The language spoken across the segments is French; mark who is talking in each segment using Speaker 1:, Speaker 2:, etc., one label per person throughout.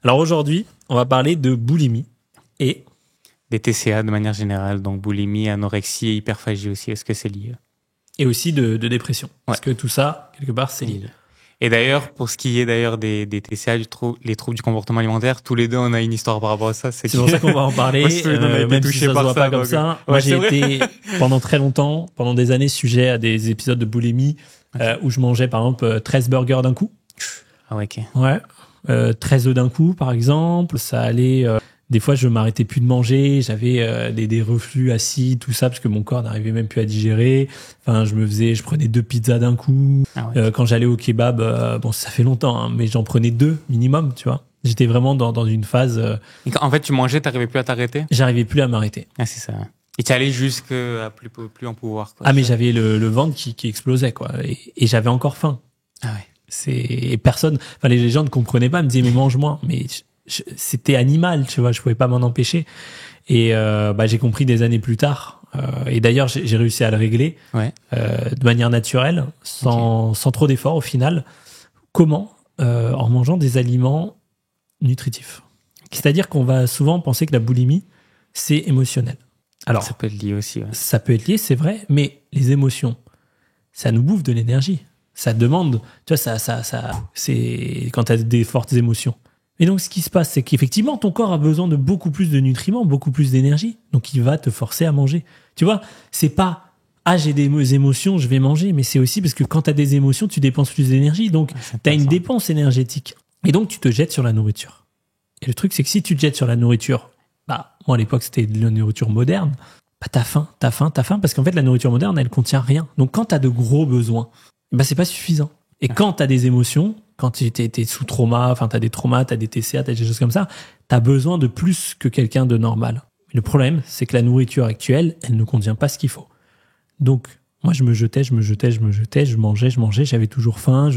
Speaker 1: Alors aujourd'hui, on va parler de boulimie et
Speaker 2: Des TCA de manière générale, donc boulimie, anorexie et hyperphagie aussi. Est-ce que c'est lié?
Speaker 1: aussi de dépression. Parce que tout ça, quelque part, c'est lié.
Speaker 2: Et d'ailleurs, pour ce qui est d'ailleurs des TCA, les troubles du comportement alimentaire, tous les deux, on a une histoire par rapport à ça.
Speaker 1: C'est pour ça qu'on va en parler, même si ça se voit pas comme ça. Moi, j'ai été pendant très longtemps, pendant des années, sujet à des épisodes de boulimie où je mangeais par exemple 13 burgers d'un coup.
Speaker 2: Ah ouais, ok.
Speaker 1: Ouais. 13 œufs d'un coup, par exemple. Ça allait... des fois, je m'arrêtais plus de manger. J'avais des reflux acides, tout ça, parce que mon corps n'arrivait même plus à digérer. Enfin, je prenais 2 pizzas d'un coup.
Speaker 2: Ah ouais.
Speaker 1: Quand j'allais au kebab, bon, ça fait longtemps, hein, mais j'en prenais 2 minimum, tu vois. J'étais vraiment dans une phase...
Speaker 2: En fait, tu mangeais, t'arrivais plus à t'arrêter?
Speaker 1: J'arrivais plus à m'arrêter.
Speaker 2: Ah, c'est ça. Et tu allais jusqu'à plus en pouvoir, quoi.
Speaker 1: Ah, mais j'avais le ventre qui explosait, quoi. Et j'avais encore faim.
Speaker 2: Ah ouais.
Speaker 1: Et personne... Enfin, les gens ne comprenaient pas, me disaient, mais mange moins. Mais... c'était animal, tu vois, je pouvais pas m'en empêcher. Et j'ai compris des années plus tard. Et d'ailleurs, j'ai réussi à le régler de manière naturelle, sans trop d'efforts au final. Comment? En mangeant des aliments nutritifs. C'est-à-dire qu'on va souvent penser que la boulimie, c'est émotionnel. Alors,
Speaker 2: ça peut être lié aussi. Ouais.
Speaker 1: Ça peut être lié, c'est vrai, mais les émotions, ça nous bouffe de l'énergie. Ça demande, tu vois, c'est quand tu as des fortes émotions. Et donc, ce qui se passe, c'est qu'effectivement, ton corps a besoin de beaucoup plus de nutriments, beaucoup plus d'énergie. Donc, il va te forcer à manger. Tu vois, c'est pas « Ah, j'ai des émotions, je vais manger », mais c'est aussi parce que quand tu as des émotions, tu dépenses plus d'énergie. Donc, tu as une dépense énergétique. Et donc, tu te jettes sur la nourriture. Et le truc, c'est que si tu te jettes sur la nourriture, moi, à l'époque, c'était de la nourriture moderne, t'as faim, parce qu'en fait, la nourriture moderne, elle contient rien. Donc, quand tu as de gros besoins, c'est pas suffisant. Et quand tu as des émotions, quand tu es sous trauma, enfin, tu as des traumas, tu as des TCA, tu as des choses comme ça, tu as besoin de plus que quelqu'un de normal. Le problème, c'est que la nourriture actuelle, elle ne contient pas ce qu'il faut. Donc, moi, je me jetais, je mangeais, j'avais toujours faim,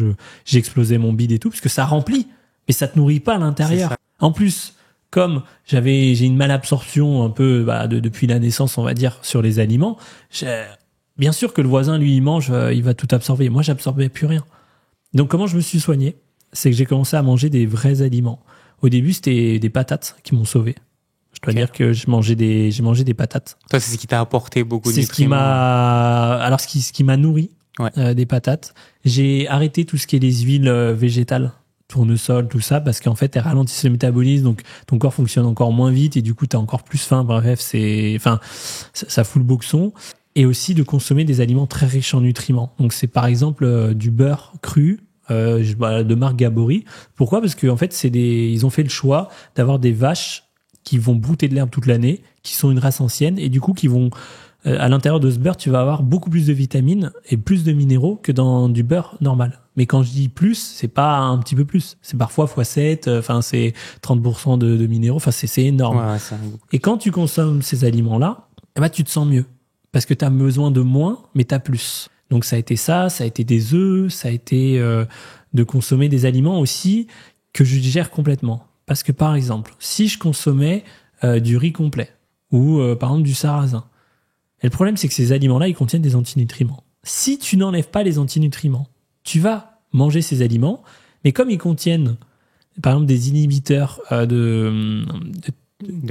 Speaker 1: j'explosais mon bide et tout, parce que ça remplit, mais ça te nourrit pas à l'intérieur. En plus, comme j'ai une malabsorption un peu depuis la naissance, on va dire, sur les aliments, bien sûr que le voisin, lui, il mange, il va tout absorber. Moi, j'absorbais plus rien. Donc, comment je me suis soigné? C'est que j'ai commencé à manger des vrais aliments. Au début, c'était des patates qui m'ont sauvé. Je dois dire que j'ai mangé des patates.
Speaker 2: Toi, c'est ce qui t'a apporté beaucoup de
Speaker 1: nutriments. Ce qui m'a nourri, des patates. J'ai arrêté tout ce qui est les huiles végétales, tournesol, tout ça, parce qu'en fait, elles ralentissent le métabolisme, donc ton corps fonctionne encore moins vite et du coup, t'as encore plus faim. Bref, ça fout le boxon. Et aussi de consommer des aliments très riches en nutriments. Donc, c'est par exemple du beurre cru, de marque Gabory. Pourquoi? Parce qu'en fait, ils ont fait le choix d'avoir des vaches qui vont brouter de l'herbe toute l'année, qui sont une race ancienne, et du coup, qui vont, à l'intérieur de ce beurre, tu vas avoir beaucoup plus de vitamines et plus de minéraux que dans du beurre normal. Mais quand je dis plus, c'est pas un petit peu plus. C'est parfois x7, c'est 30% de minéraux, c'est énorme.
Speaker 2: Ouais,
Speaker 1: et quand tu consommes ces aliments-là, tu te sens mieux. Parce que tu as besoin de moins, mais tu as plus. Donc ça a été des œufs, ça a été de consommer des aliments aussi que je digère complètement. Parce que par exemple, si je consommais du riz complet ou par exemple du sarrasin, et le problème c'est que ces aliments-là, ils contiennent des antinutriments. Si tu n'enlèves pas les antinutriments, tu vas manger ces aliments, mais comme ils contiennent par exemple des inhibiteurs
Speaker 2: de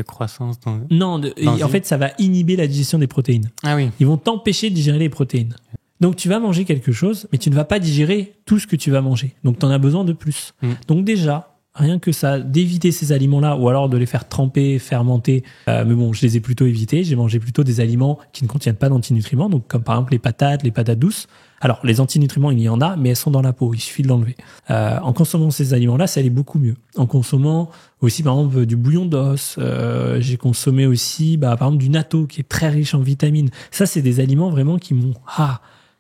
Speaker 2: croissance
Speaker 1: en fait, ça va inhiber la digestion des protéines.
Speaker 2: Ah oui.
Speaker 1: Ils vont t'empêcher de digérer les protéines. Donc, tu vas manger quelque chose, mais tu ne vas pas digérer tout ce que tu vas manger. Donc, tu en as besoin de plus. Donc, déjà, rien que ça, d'éviter ces aliments-là, ou alors de les faire tremper, fermenter. Mais bon, je les ai plutôt évités. J'ai mangé plutôt des aliments qui ne contiennent pas d'antinutriments, donc comme par exemple les patates douces. Alors, les antinutriments, il y en a, mais elles sont dans la peau. Il suffit de l'enlever. En consommant ces aliments-là, ça allait beaucoup mieux. En consommant aussi, par exemple, du bouillon d'os. J'ai consommé aussi, par exemple, du natto, qui est très riche en vitamines. Ça, c'est des aliments vraiment qui m'ont...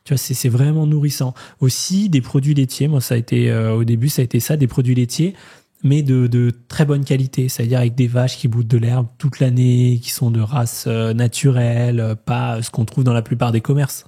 Speaker 1: tu vois, c'est vraiment nourrissant. Aussi, des produits laitiers. Moi, ça a été... au début, ça a été ça, des produits laitiers, mais de très bonne qualité. C'est-à-dire avec des vaches qui broutent de l'herbe toute l'année, qui sont de race naturelle, pas ce qu'on trouve dans la plupart des commerces.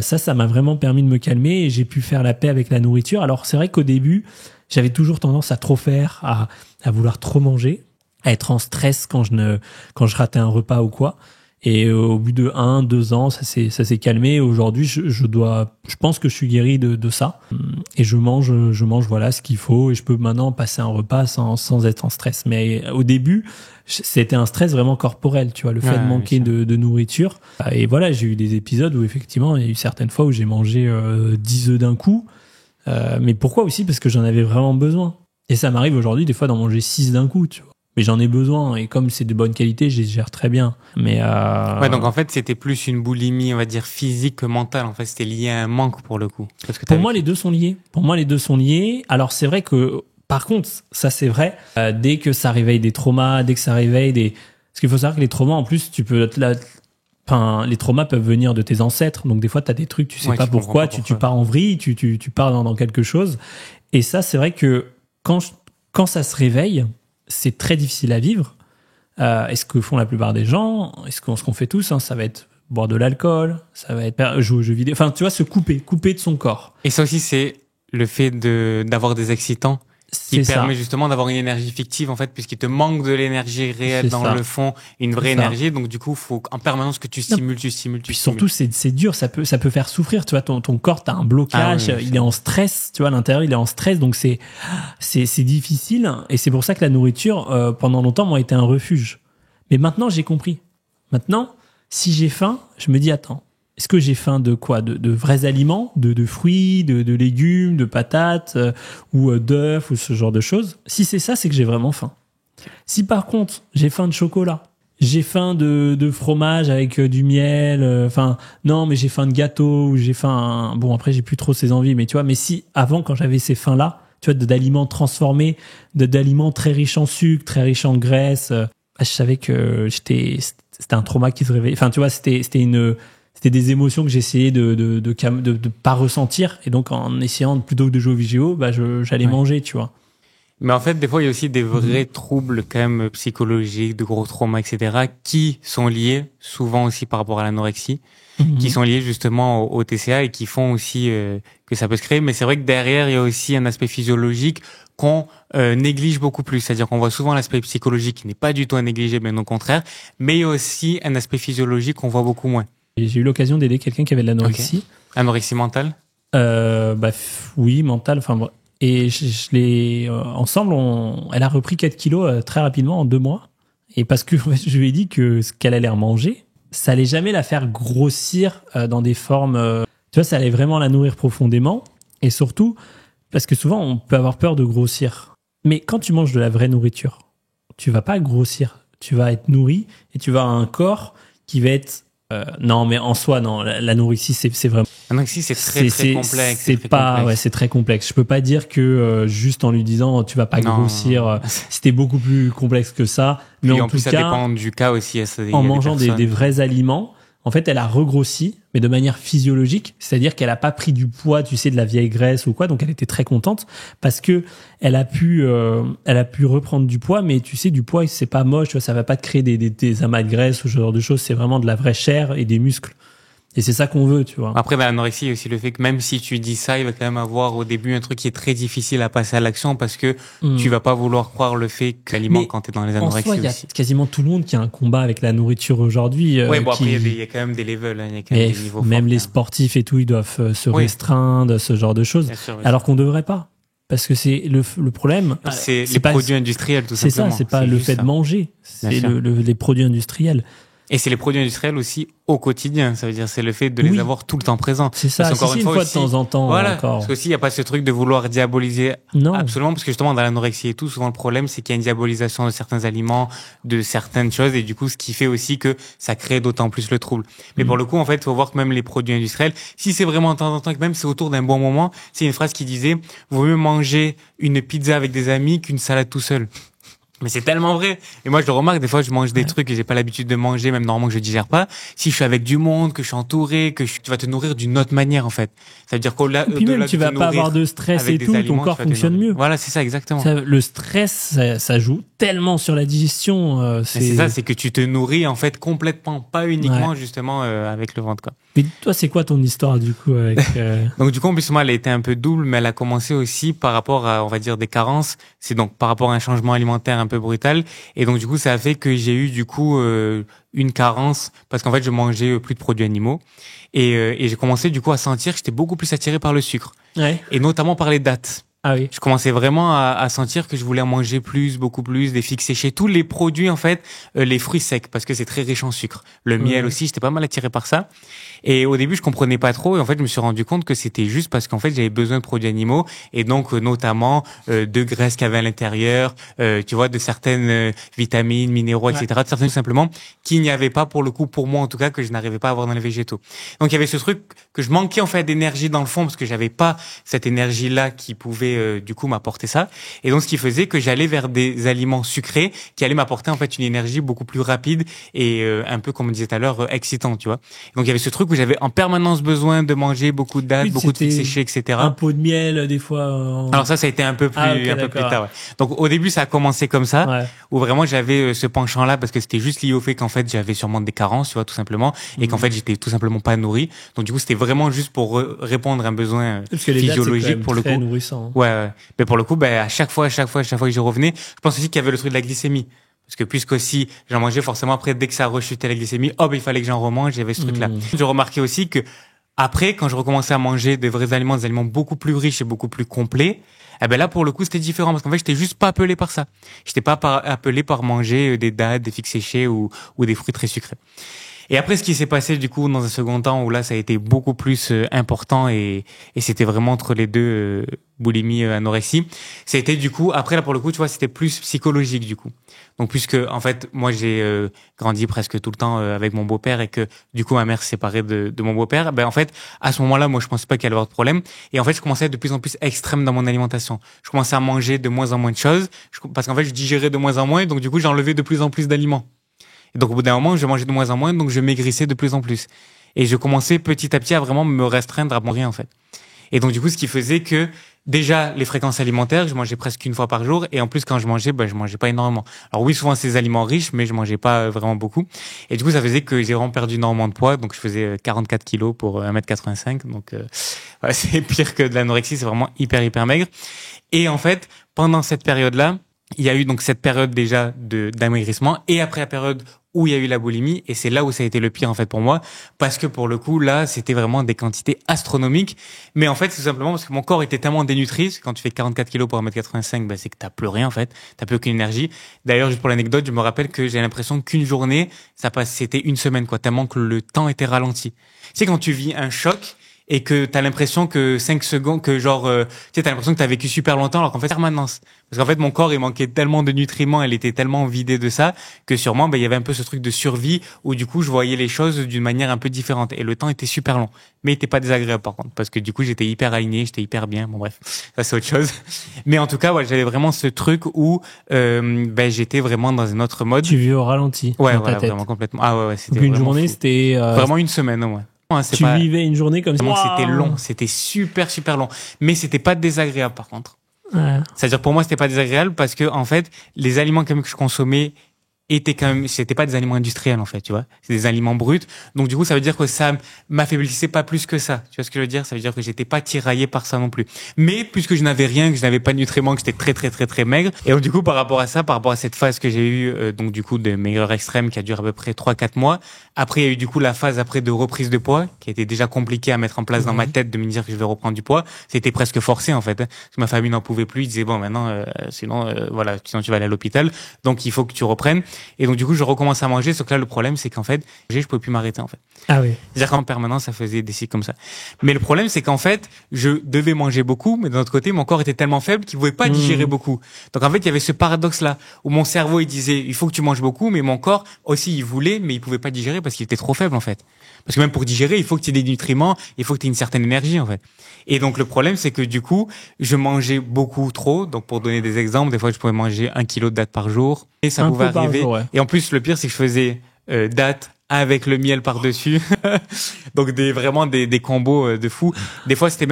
Speaker 1: Ça m'a vraiment permis de me calmer et j'ai pu faire la paix avec la nourriture. Alors c'est vrai qu'au début, j'avais toujours tendance à trop faire, à vouloir trop manger, à être en stress quand je ratais un repas ou quoi. Et au bout de 1-2 ans, ça s'est calmé. Aujourd'hui, je pense que je suis guéri de ça. Et je mange, voilà, ce qu'il faut. Et je peux maintenant passer un repas sans être en stress. Mais au début, c'était un stress vraiment corporel, tu vois, le fait de manquer de nourriture. Et voilà, j'ai eu des épisodes où effectivement, il y a eu certaines fois où j'ai mangé 10 œufs d'un coup. Mais pourquoi aussi? Parce que j'en avais vraiment besoin. Et ça m'arrive aujourd'hui, des fois, d'en manger 6 d'un coup, tu vois. Mais j'en ai besoin, et comme c'est de bonne qualité, je les gère très bien. Mais
Speaker 2: Ouais, donc en fait, c'était plus une boulimie, on va dire, physique que mentale. En fait, c'était lié à un manque pour le coup. Parce que
Speaker 1: pour moi, les deux sont liés. Alors, c'est vrai que, par contre, ça c'est vrai, dès que ça réveille des traumas, dès que ça réveille des... Parce qu'il faut savoir que les traumas, en plus, les traumas peuvent venir de tes ancêtres. Donc, des fois, t'as des trucs, tu sais pas pourquoi, tu pars en vrille, tu pars dans quelque chose. Et ça, c'est vrai que quand ça se réveille, c'est très difficile à vivre. Et ce que font la plupart des gens, ce qu'on fait tous, hein, ça va être boire de l'alcool, ça va être jouer aux jeux vidéo. Enfin, tu vois, se couper de son corps.
Speaker 2: Et ça aussi, c'est le fait d'avoir des excitants qui permet justement d'avoir une énergie fictive, en fait, puisqu'il te manque de l'énergie réelle dans le fond, une vraie énergie. Donc, du coup, faut en permanence que tu stimules. Puis
Speaker 1: surtout, c'est dur, ça peut faire souffrir. Tu vois, ton corps, t'as un blocage, il est en stress, tu vois, à l'intérieur, il est en stress. Donc, c'est difficile. Et c'est pour ça que la nourriture, pendant longtemps, m'a été un refuge. Mais maintenant, j'ai compris. Maintenant, si j'ai faim, je me dis, attends, est-ce que j'ai faim de quoi? De vrais aliments, de fruits, de légumes, de patates, ou d'œufs, ou ce genre de choses? Si c'est ça, c'est que j'ai vraiment faim. Si par contre, j'ai faim de chocolat, j'ai faim de fromage avec du miel, non, mais j'ai faim de gâteau, ou j'ai faim... Bon, après, j'ai plus trop ces envies, mais tu vois, mais si, avant, quand j'avais ces faims-là, tu vois, d'aliments transformés, d'aliments très riches en sucre, très riches en graisse, je savais que c'était un trauma qui se réveillait. Enfin, tu vois, c'était des émotions que j'essayais de pas ressentir. Et donc, en essayant, plutôt que de jouer aux vidéos, j'allais manger, tu vois.
Speaker 2: Mais en fait, des fois, il y a aussi des vrais troubles quand même psychologiques, de gros traumas, etc., qui sont liés, souvent aussi par rapport à l'anorexie, qui sont liés justement au TCA et qui font aussi que ça peut se créer. Mais c'est vrai que derrière, il y a aussi un aspect physiologique qu'on néglige beaucoup plus. C'est-à-dire qu'on voit souvent l'aspect psychologique qui n'est pas du tout à négliger, bien au contraire. Mais il y a aussi un aspect physiologique qu'on voit beaucoup moins.
Speaker 1: Et j'ai eu l'occasion d'aider quelqu'un qui avait de l'anorexie.
Speaker 2: Okay. Anorexie mentale?
Speaker 1: Oui, mentale. Enfin, et je l'ai ensemble. Elle a repris 4 kilos très rapidement en 2 mois. Et parce que en fait, je lui ai dit que ce qu'elle allait manger, ça allait jamais la faire grossir dans des formes. Tu vois, ça allait vraiment la nourrir profondément. Et surtout, parce que souvent, on peut avoir peur de grossir. Mais quand tu manges de la vraie nourriture, tu vas pas grossir. Tu vas être nourri et tu vas avoir un corps qui va être... non, mais en soi, non. L'anorexie, c'est vraiment...
Speaker 2: L'anorexie, c'est très complexe.
Speaker 1: C'est très complexe. Je peux pas dire que juste en lui disant tu vas pas grossir, c'était beaucoup plus complexe que ça. Mais
Speaker 2: en tout cas, ça dépend du cas aussi.
Speaker 1: En mangeant des vrais aliments, en fait, elle a regrossi, mais de manière physiologique. C'est-à-dire qu'elle a pas pris du poids, tu sais, de la vieille graisse ou quoi. Donc, elle était très contente parce que elle a pu reprendre du poids. Mais tu sais, du poids, c'est pas moche. Tu vois, ça va pas te créer des amas de graisse ou ce genre de choses. C'est vraiment de la vraie chair et des muscles. Et c'est ça qu'on veut, tu vois.
Speaker 2: Après, l'anorexie, il y a aussi le fait que même si tu dis ça, il va quand même avoir au début un truc qui est très difficile à passer à l'action parce que tu vas pas vouloir croire le fait que l'aliment quand t'es dans les anorexies aussi.
Speaker 1: Il y a quasiment tout le monde qui a un combat avec la nourriture aujourd'hui.
Speaker 2: Après, il y a quand même des levels, il y a quand même des niveaux forts.
Speaker 1: Même les sportifs et tout, ils doivent se restreindre, ce genre de choses.
Speaker 2: Sûr,
Speaker 1: alors qu'on devrait pas. Parce que c'est le problème.
Speaker 2: C'est les produits industriels, tout simplement.
Speaker 1: C'est ça, c'est pas le fait de manger. C'est les produits industriels.
Speaker 2: Et c'est les produits industriels aussi au quotidien. Ça veut dire, c'est le fait de les avoir tout le temps présents.
Speaker 1: C'est ça. Parce une fois aussi, de temps en temps.
Speaker 2: Voilà.
Speaker 1: Encore.
Speaker 2: Parce qu'aussi, il n'y a pas ce truc de vouloir diaboliser.
Speaker 1: Non.
Speaker 2: Absolument. Parce que justement, dans l'anorexie et tout, souvent le problème, c'est qu'il y a une diabolisation de certains aliments, de certaines choses. Et du coup, ce qui fait aussi que ça crée d'autant plus le trouble. Mais pour le coup, en fait, il faut voir que même les produits industriels, si c'est vraiment de temps en temps, que même c'est autour d'un bon moment, c'est une phrase qui disait, vaut mieux manger une pizza avec des amis qu'une salade tout seul. Mais c'est tellement vrai. Et moi, je le remarque, des fois, je mange des trucs que j'ai pas l'habitude de manger, même normalement que je digère pas. Si je suis avec du monde, que je suis entouré, tu vas te nourrir d'une autre manière, en fait. Ça veut dire qu'au-delà,
Speaker 1: puis même, tu vas pas avoir de stress et tout, ton corps fonctionne mieux.
Speaker 2: Voilà, c'est ça, exactement.
Speaker 1: Le stress, ça joue tellement sur la digestion.
Speaker 2: C'est ça, c'est que tu te nourris, en fait, complètement. Pas uniquement, justement, avec le ventre, quoi.
Speaker 1: Mais toi, c'est quoi ton histoire, du coup, avec...
Speaker 2: Donc du coup, en plus, moi, elle a été un peu double, mais elle a commencé aussi par rapport à, on va dire, des carences. C'est donc par rapport à un changement alimentaire un peu brutal. Et donc du coup, ça a fait que j'ai eu du coup une carence parce qu'en fait, je mangeais plus de produits animaux. Et j'ai commencé du coup à sentir que j'étais beaucoup plus attiré par le sucre.
Speaker 1: Ouais.
Speaker 2: Et notamment par les dattes.
Speaker 1: Ah oui.
Speaker 2: Je commençais vraiment à sentir que je voulais en manger plus, beaucoup plus, des figues séchées, tous les produits en fait, les fruits secs parce que c'est très riche en sucre. Le miel aussi, j'étais pas mal attiré par ça. Et au début, je comprenais pas trop et en fait, je me suis rendu compte que c'était juste parce qu'en fait, j'avais besoin de produits animaux et donc notamment de graisses qu'il y avait à l'intérieur, tu vois, de certaines vitamines, minéraux, etc. De certaines simplement qu'il n'y avait pas pour le coup pour moi en tout cas que je n'arrivais pas à avoir dans les végétaux. Donc il y avait ce truc que je manquais en fait d'énergie dans le fond parce que j'avais pas cette énergie là qui pouvait du coup m'apporter ça et donc ce qui faisait que j'allais vers des aliments sucrés qui allaient m'apporter en fait une énergie beaucoup plus rapide et un peu comme on disait tout à l'heure excitant, tu vois. Donc il y avait ce truc où j'avais en permanence besoin de manger beaucoup de dattes, beaucoup de figues séchées, etc.
Speaker 1: Un pot de miel des fois.
Speaker 2: Alors ça a été un peu plus un peu plus tard. Ouais. Donc au début ça a commencé comme ça où vraiment j'avais ce penchant là parce que c'était juste lié au fait qu'en fait j'avais sûrement des carences, tu vois, tout simplement et qu'en fait j'étais tout simplement pas nourri. Donc du coup c'était vraiment juste pour répondre à un besoin physiologique pour le coup.
Speaker 1: Nourrissant.
Speaker 2: Ouais. Mais pour le coup, à chaque fois que j'y revenais, je pense aussi qu'il y avait le truc de la glycémie. Parce que puisque aussi j'en mangeais forcément après, dès que ça rechutait la glycémie, hop, il fallait que j'en remange, j'avais ce truc-là. Je remarquais aussi que après, quand je recommençais à manger des vrais aliments, des aliments beaucoup plus riches et beaucoup plus complets, eh ben là, pour le coup, c'était différent parce qu'en fait, j'étais juste pas appelé par ça. J'étais pas appelé par manger des dattes, des figues séchées ou des fruits très sucrés. Et après, ce qui s'est passé du coup dans un second temps où là, ça a été beaucoup plus important et c'était vraiment entre les deux boulimie, anorexie. Ça a été du coup après là pour le coup, tu vois, c'était plus psychologique du coup. Donc puisque en fait, moi j'ai grandi presque tout le temps avec mon beau-père et que du coup ma mère s'est séparée de mon beau-père, ben en fait à ce moment-là, moi je pensais pas qu'il allait y avoir de problème et en fait je commençais à être de plus en plus extrême dans mon alimentation. Je commençais à manger de moins en moins de choses parce qu'en fait je digérais de moins en moins, donc du coup j'enlevais de plus en plus d'aliments. Et donc au bout d'un moment, je mangeais de moins en moins, donc je maigrissais de plus en plus. Et je commençais petit à petit à vraiment me restreindre à manger en fait. Et donc du coup, ce qui faisait que déjà les fréquences alimentaires, je mangeais presque une fois par jour, et en plus quand je mangeais pas énormément. Alors oui, souvent c'est des aliments riches, mais je mangeais pas vraiment beaucoup. Et du coup, ça faisait que j'ai vraiment perdu énormément de poids, donc je faisais 44 kilos pour 1m85, donc c'est pire que de l'anorexie, c'est vraiment hyper maigre. Et en fait, pendant cette période-là, il y a eu donc cette période déjà d'amaigrissement, et après la période où il y a eu la boulimie, et c'est là où ça a été le pire en fait pour moi, parce que pour le coup là c'était vraiment des quantités astronomiques, mais en fait c'est tout simplement parce que mon corps était tellement dénutri. Quand tu fais 44 kilos pour 1m85, c'est que t'as plus rien en fait, t'as plus aucune énergie. D'ailleurs, juste pour l'anecdote, je me rappelle que j'ai l'impression qu'une journée c'était une semaine quoi, tellement que le temps était ralenti. Tu sais, quand tu vis un choc et que t'as l'impression que 5 secondes, que genre, tu sais, t'as l'impression que t'as vécu super longtemps, alors qu'en fait, c'est permanence. Parce qu'en fait, mon corps, il manquait tellement de nutriments, elle était tellement vidée de ça, que sûrement, il y avait un peu ce truc de survie, où du coup, je voyais les choses d'une manière un peu différente. Et le temps était super long. Mais il était pas désagréable, par contre. Parce que du coup, j'étais hyper aligné, j'étais hyper bien. Bon, bref. Ça, c'est autre chose. Mais en tout cas, j'avais vraiment ce truc où, j'étais vraiment dans un autre mode.
Speaker 1: Tu vis au ralenti.
Speaker 2: Ouais,
Speaker 1: dans ta tête.
Speaker 2: vraiment complètement. Ah ouais, c'était
Speaker 1: une journée, fou. C'était,
Speaker 2: vraiment une semaine, au moins.
Speaker 1: Tu vivais une journée comme ça.
Speaker 2: C'était long, c'était super long, mais c'était pas désagréable par contre.
Speaker 1: Ouais.
Speaker 2: C'est-à-dire pour moi c'était pas désagréable parce que en fait les aliments quand même que je consommais étaient quand même, c'était pas des aliments industriels en fait, tu vois, c'est des aliments bruts. Donc du coup ça veut dire que ça m'affaiblissait pas plus que ça. Tu vois ce que je veux dire? Ça veut dire que j'étais pas tiraillé par ça non plus. Mais puisque je n'avais rien, que je n'avais pas de nutriments, que j'étais très maigre, et donc du coup par rapport à ça, par rapport à cette phase que j'ai eue donc du coup de maigreur extrême qui a duré à peu près 3-4 mois. Après il y a eu du coup la phase après de reprise de poids qui était déjà compliquée à mettre en place dans ma tête, de me dire que je vais reprendre du poids. C'était presque forcé en fait, hein, parce que ma famille n'en pouvait plus. Ils disaient bon maintenant sinon tu vas aller à l'hôpital, donc il faut que tu reprennes. Et donc du coup je recommence à manger, sauf que là le problème c'est qu'en fait je pouvais plus m'arrêter en fait.
Speaker 1: Ah oui.
Speaker 2: C'est-à-dire qu'en permanence ça faisait des cycles comme ça. Mais le problème c'est qu'en fait je devais manger beaucoup, mais d'un autre côté mon corps était tellement faible qu'il pouvait pas digérer beaucoup. Donc en fait il y avait ce paradoxe là où mon cerveau il disait il faut que tu manges beaucoup, mais mon corps aussi il voulait, mais il pouvait pas digérer parce qu'il était trop faible en fait. Parce que même pour digérer il faut que tu aies des nutriments, il faut que tu aies une certaine énergie en fait. Et donc le problème c'est que du coup je mangeais beaucoup trop. Donc pour donner des exemples, des fois je pouvais manger 1 kilo de dattes par jour et ça pouvait arriver.
Speaker 1: Jour, ouais.
Speaker 2: Et en plus le pire c'est que je faisais dattes, avec le miel par-dessus. Donc vraiment des combos de fou. Des fois, c'était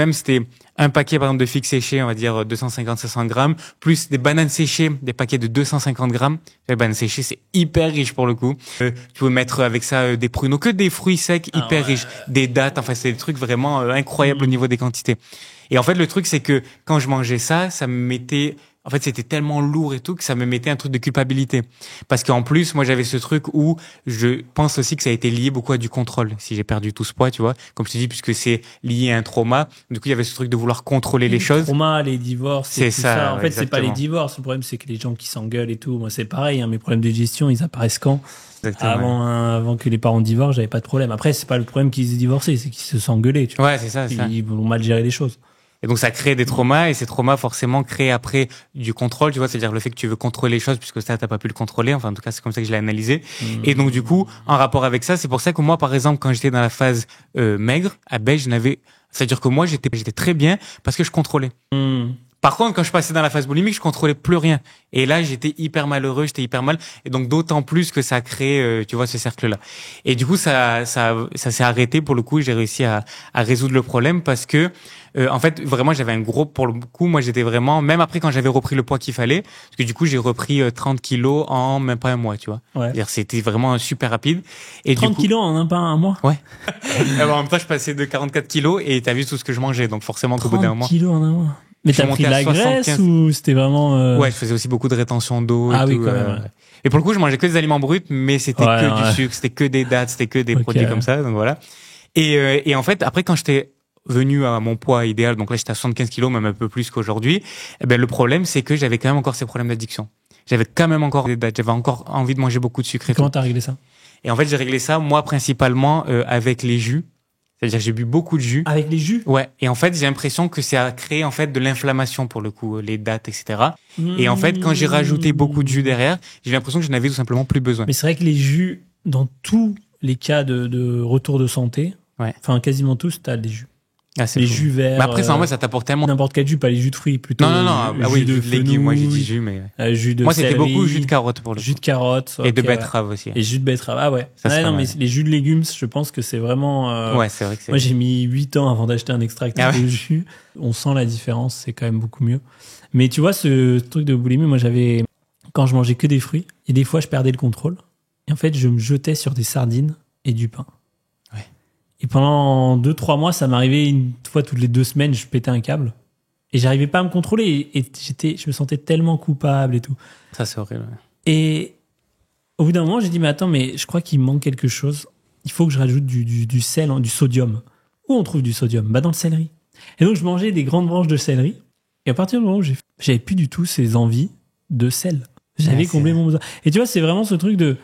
Speaker 2: un paquet, par exemple, de figues séchées, on va dire 250-500 grammes, plus des bananes séchées, des paquets de 250 grammes. Les bananes séchées, c'est hyper riche pour le coup. Tu peux mettre avec ça des pruneaux, que des fruits secs hyper riches, des dattes. Enfin, c'est des trucs vraiment incroyables au niveau des quantités. Et en fait, le truc, c'est que quand je mangeais ça, ça me mettait... En fait, c'était tellement lourd et tout que ça me mettait un truc de culpabilité. Parce qu'en plus, moi, j'avais ce truc où je pense aussi que ça a été lié beaucoup à du contrôle. Si j'ai perdu tout ce poids, tu vois, comme je te dis, puisque c'est lié à un trauma. Du coup, il y avait ce truc de vouloir contrôler les choses.
Speaker 1: Trauma, les divorces,
Speaker 2: c'est
Speaker 1: tout ça. En fait,
Speaker 2: exactement.
Speaker 1: c'est pas les divorces. Le problème, c'est que les gens qui s'engueulent et tout. Moi, c'est pareil. Hein, mes problèmes de gestion, ils apparaissent quand? Avant que les parents divorcent, j'avais pas de problème. Après, c'est pas le problème qu'ils se divorçaient, c'est qu'ils se s'engueulaient. Tu vois.
Speaker 2: Ouais, c'est ça.
Speaker 1: Ils vont mal gérer les choses.
Speaker 2: Et donc ça crée des traumas, et ces traumas forcément créent après du contrôle, tu vois, c'est-à-dire le fait que tu veux contrôler les choses puisque ça t'as pas pu le contrôler, enfin en tout cas c'est comme ça que je l'ai analysé. Et donc du coup, en rapport avec ça, c'est pour ça que moi par exemple quand j'étais dans la phase maigre, à Beige, c'est-à-dire que moi j'étais très bien parce que je contrôlais. Par contre, quand je passais dans la phase boulimique, je contrôlais plus rien. Et là, j'étais hyper malheureux, j'étais hyper mal. Et donc, d'autant plus que ça a créé, tu vois, ce cercle-là. Et du coup, ça s'est arrêté pour le coup. J'ai réussi à résoudre le problème parce que, en fait, vraiment, j'avais un gros, pour le coup, moi, j'étais vraiment, même après quand j'avais repris le poids qu'il fallait, parce que du coup, j'ai repris 30 kilos en même pas un mois, tu vois.
Speaker 1: Ouais.
Speaker 2: C'est-à-dire, c'était vraiment super rapide. Et
Speaker 1: 30
Speaker 2: du coup,
Speaker 1: kilos en un mois?
Speaker 2: Ouais. Alors, en même temps, je passais de 44 kilos et t'as vu tout ce que je mangeais. Donc, forcément, au bout d'un mois.
Speaker 1: 30 kilos en un mois. Mais t'as pris de la graisse ou c'était vraiment...
Speaker 2: Ouais, je faisais aussi beaucoup de rétention d'eau.
Speaker 1: Ah
Speaker 2: et
Speaker 1: oui,
Speaker 2: tout,
Speaker 1: quand même. Ouais.
Speaker 2: Et pour le coup, je mangeais que des aliments bruts, mais c'était que du sucre, c'était que des dattes, c'était que des produits comme ça. Donc voilà. Et en fait, après, quand j'étais venu à mon poids idéal, donc là, j'étais à 75 kilos, même un peu plus qu'aujourd'hui, eh ben, le problème, c'est que j'avais quand même encore ces problèmes d'addiction. J'avais quand même encore des dattes, j'avais encore envie de manger beaucoup de sucre et
Speaker 1: comment t'as réglé ça?
Speaker 2: Et en fait, j'ai réglé ça, moi, principalement, avec les jus. C'est-à-dire que j'ai bu beaucoup de jus.
Speaker 1: Avec les jus?
Speaker 2: Ouais. Et en fait, j'ai l'impression que ça a créé, en fait, de l'inflammation, pour le coup, les dattes, etc. Et en fait, quand j'ai rajouté beaucoup de jus derrière, j'ai l'impression que je n'avais tout simplement plus besoin.
Speaker 1: Mais c'est vrai que les jus, dans tous les cas de retour de santé, enfin, quasiment tous, t'as des jus.
Speaker 2: Ah, c'est
Speaker 1: les
Speaker 2: cool.
Speaker 1: jus verts.
Speaker 2: Mais après, ça, en vrai, ça t'apporte tellement.
Speaker 1: N'importe quel jus, pas les jus de fruits, plutôt.
Speaker 2: Non. Ah oui, jus de légumes. Moi, j'ai dit jus, mais.
Speaker 1: Jus de
Speaker 2: moi, c'était
Speaker 1: céleri,
Speaker 2: beaucoup jus de carotte pour le coup.
Speaker 1: Jus de carotte.
Speaker 2: Et de betterave aussi.
Speaker 1: Et jus de betterave. Ah ouais. Non, mais les jus de légumes, je pense que c'est vraiment.
Speaker 2: Ouais, c'est vrai que c'est.
Speaker 1: Moi, j'ai mis 8 ans avant d'acheter un extracteur de jus. On sent la différence, c'est quand même beaucoup mieux. Mais tu vois, ce truc de boulimie, moi, quand je mangeais que des fruits, et des fois, je perdais le contrôle. Et en fait, je me jetais sur des sardines et du pain. Et pendant 2-3 mois, ça m'arrivait une fois toutes les 2 semaines, je pétais un câble. Et j'arrivais pas à me contrôler. Et je me sentais tellement coupable et tout.
Speaker 2: Ça, c'est horrible.
Speaker 1: Et au bout d'un moment, j'ai dit, mais attends, mais je crois qu'il me manque quelque chose. Il faut que je rajoute du sel, du sodium. Où on trouve du sodium? Bah, dans le céleri. Et donc, je mangeais des grandes branches de céleri. Et à partir du moment où j'avais plus du tout ces envies de sel. J'avais comblé mon besoin. Et tu vois, c'est vraiment ce truc de,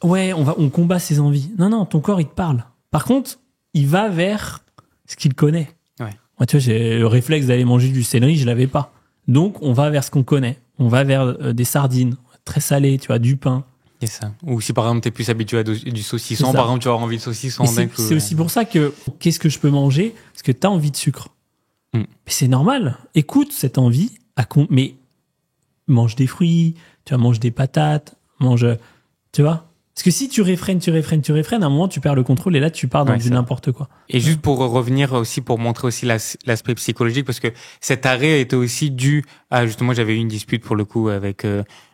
Speaker 1: ouais, on combat ses envies. Non, ton corps, il te parle. Par contre, il va vers ce qu'il connaît. Ouais. Moi, tu vois, j'ai le réflexe d'aller manger du céleri, je l'avais pas. Donc, on va vers ce qu'on connaît. On va vers des sardines, très salées, tu vois, du pain.
Speaker 2: C'est ça. Ou si par exemple, t'es plus habitué à du saucisson, par exemple, tu vas avoir envie de saucisson.
Speaker 1: C'est aussi pour ça que, qu'est-ce que je peux manger? Parce que t'as envie de sucre. Mais c'est normal. Écoute cette envie, mais mange des fruits, tu vas manger des patates, tu vois. Parce que si tu réfrènes, à un moment, tu perds le contrôle et là, tu pars dans du n'importe quoi.
Speaker 2: Et juste pour revenir aussi, pour montrer aussi l'aspect psychologique, parce que cet arrêt était aussi dû à, justement, j'avais eu une dispute pour le coup avec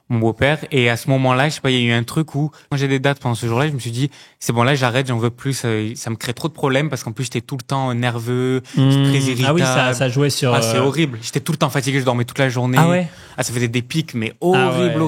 Speaker 2: mon beau-père. Et à ce moment-là, je sais pas, il y a eu un truc où, quand j'ai des dates pendant ce jour-là, je me suis dit, c'est bon, là, j'arrête, j'en veux plus, ça me crée trop de problèmes parce qu'en plus, j'étais tout le temps nerveux, très irritable.
Speaker 1: Ah oui, ça jouait sur...
Speaker 2: Ah, c'est horrible. J'étais tout le temps fatigué, je dormais toute la journée.
Speaker 1: Ah ouais?
Speaker 2: Ah, ça faisait des pics, mais horrible.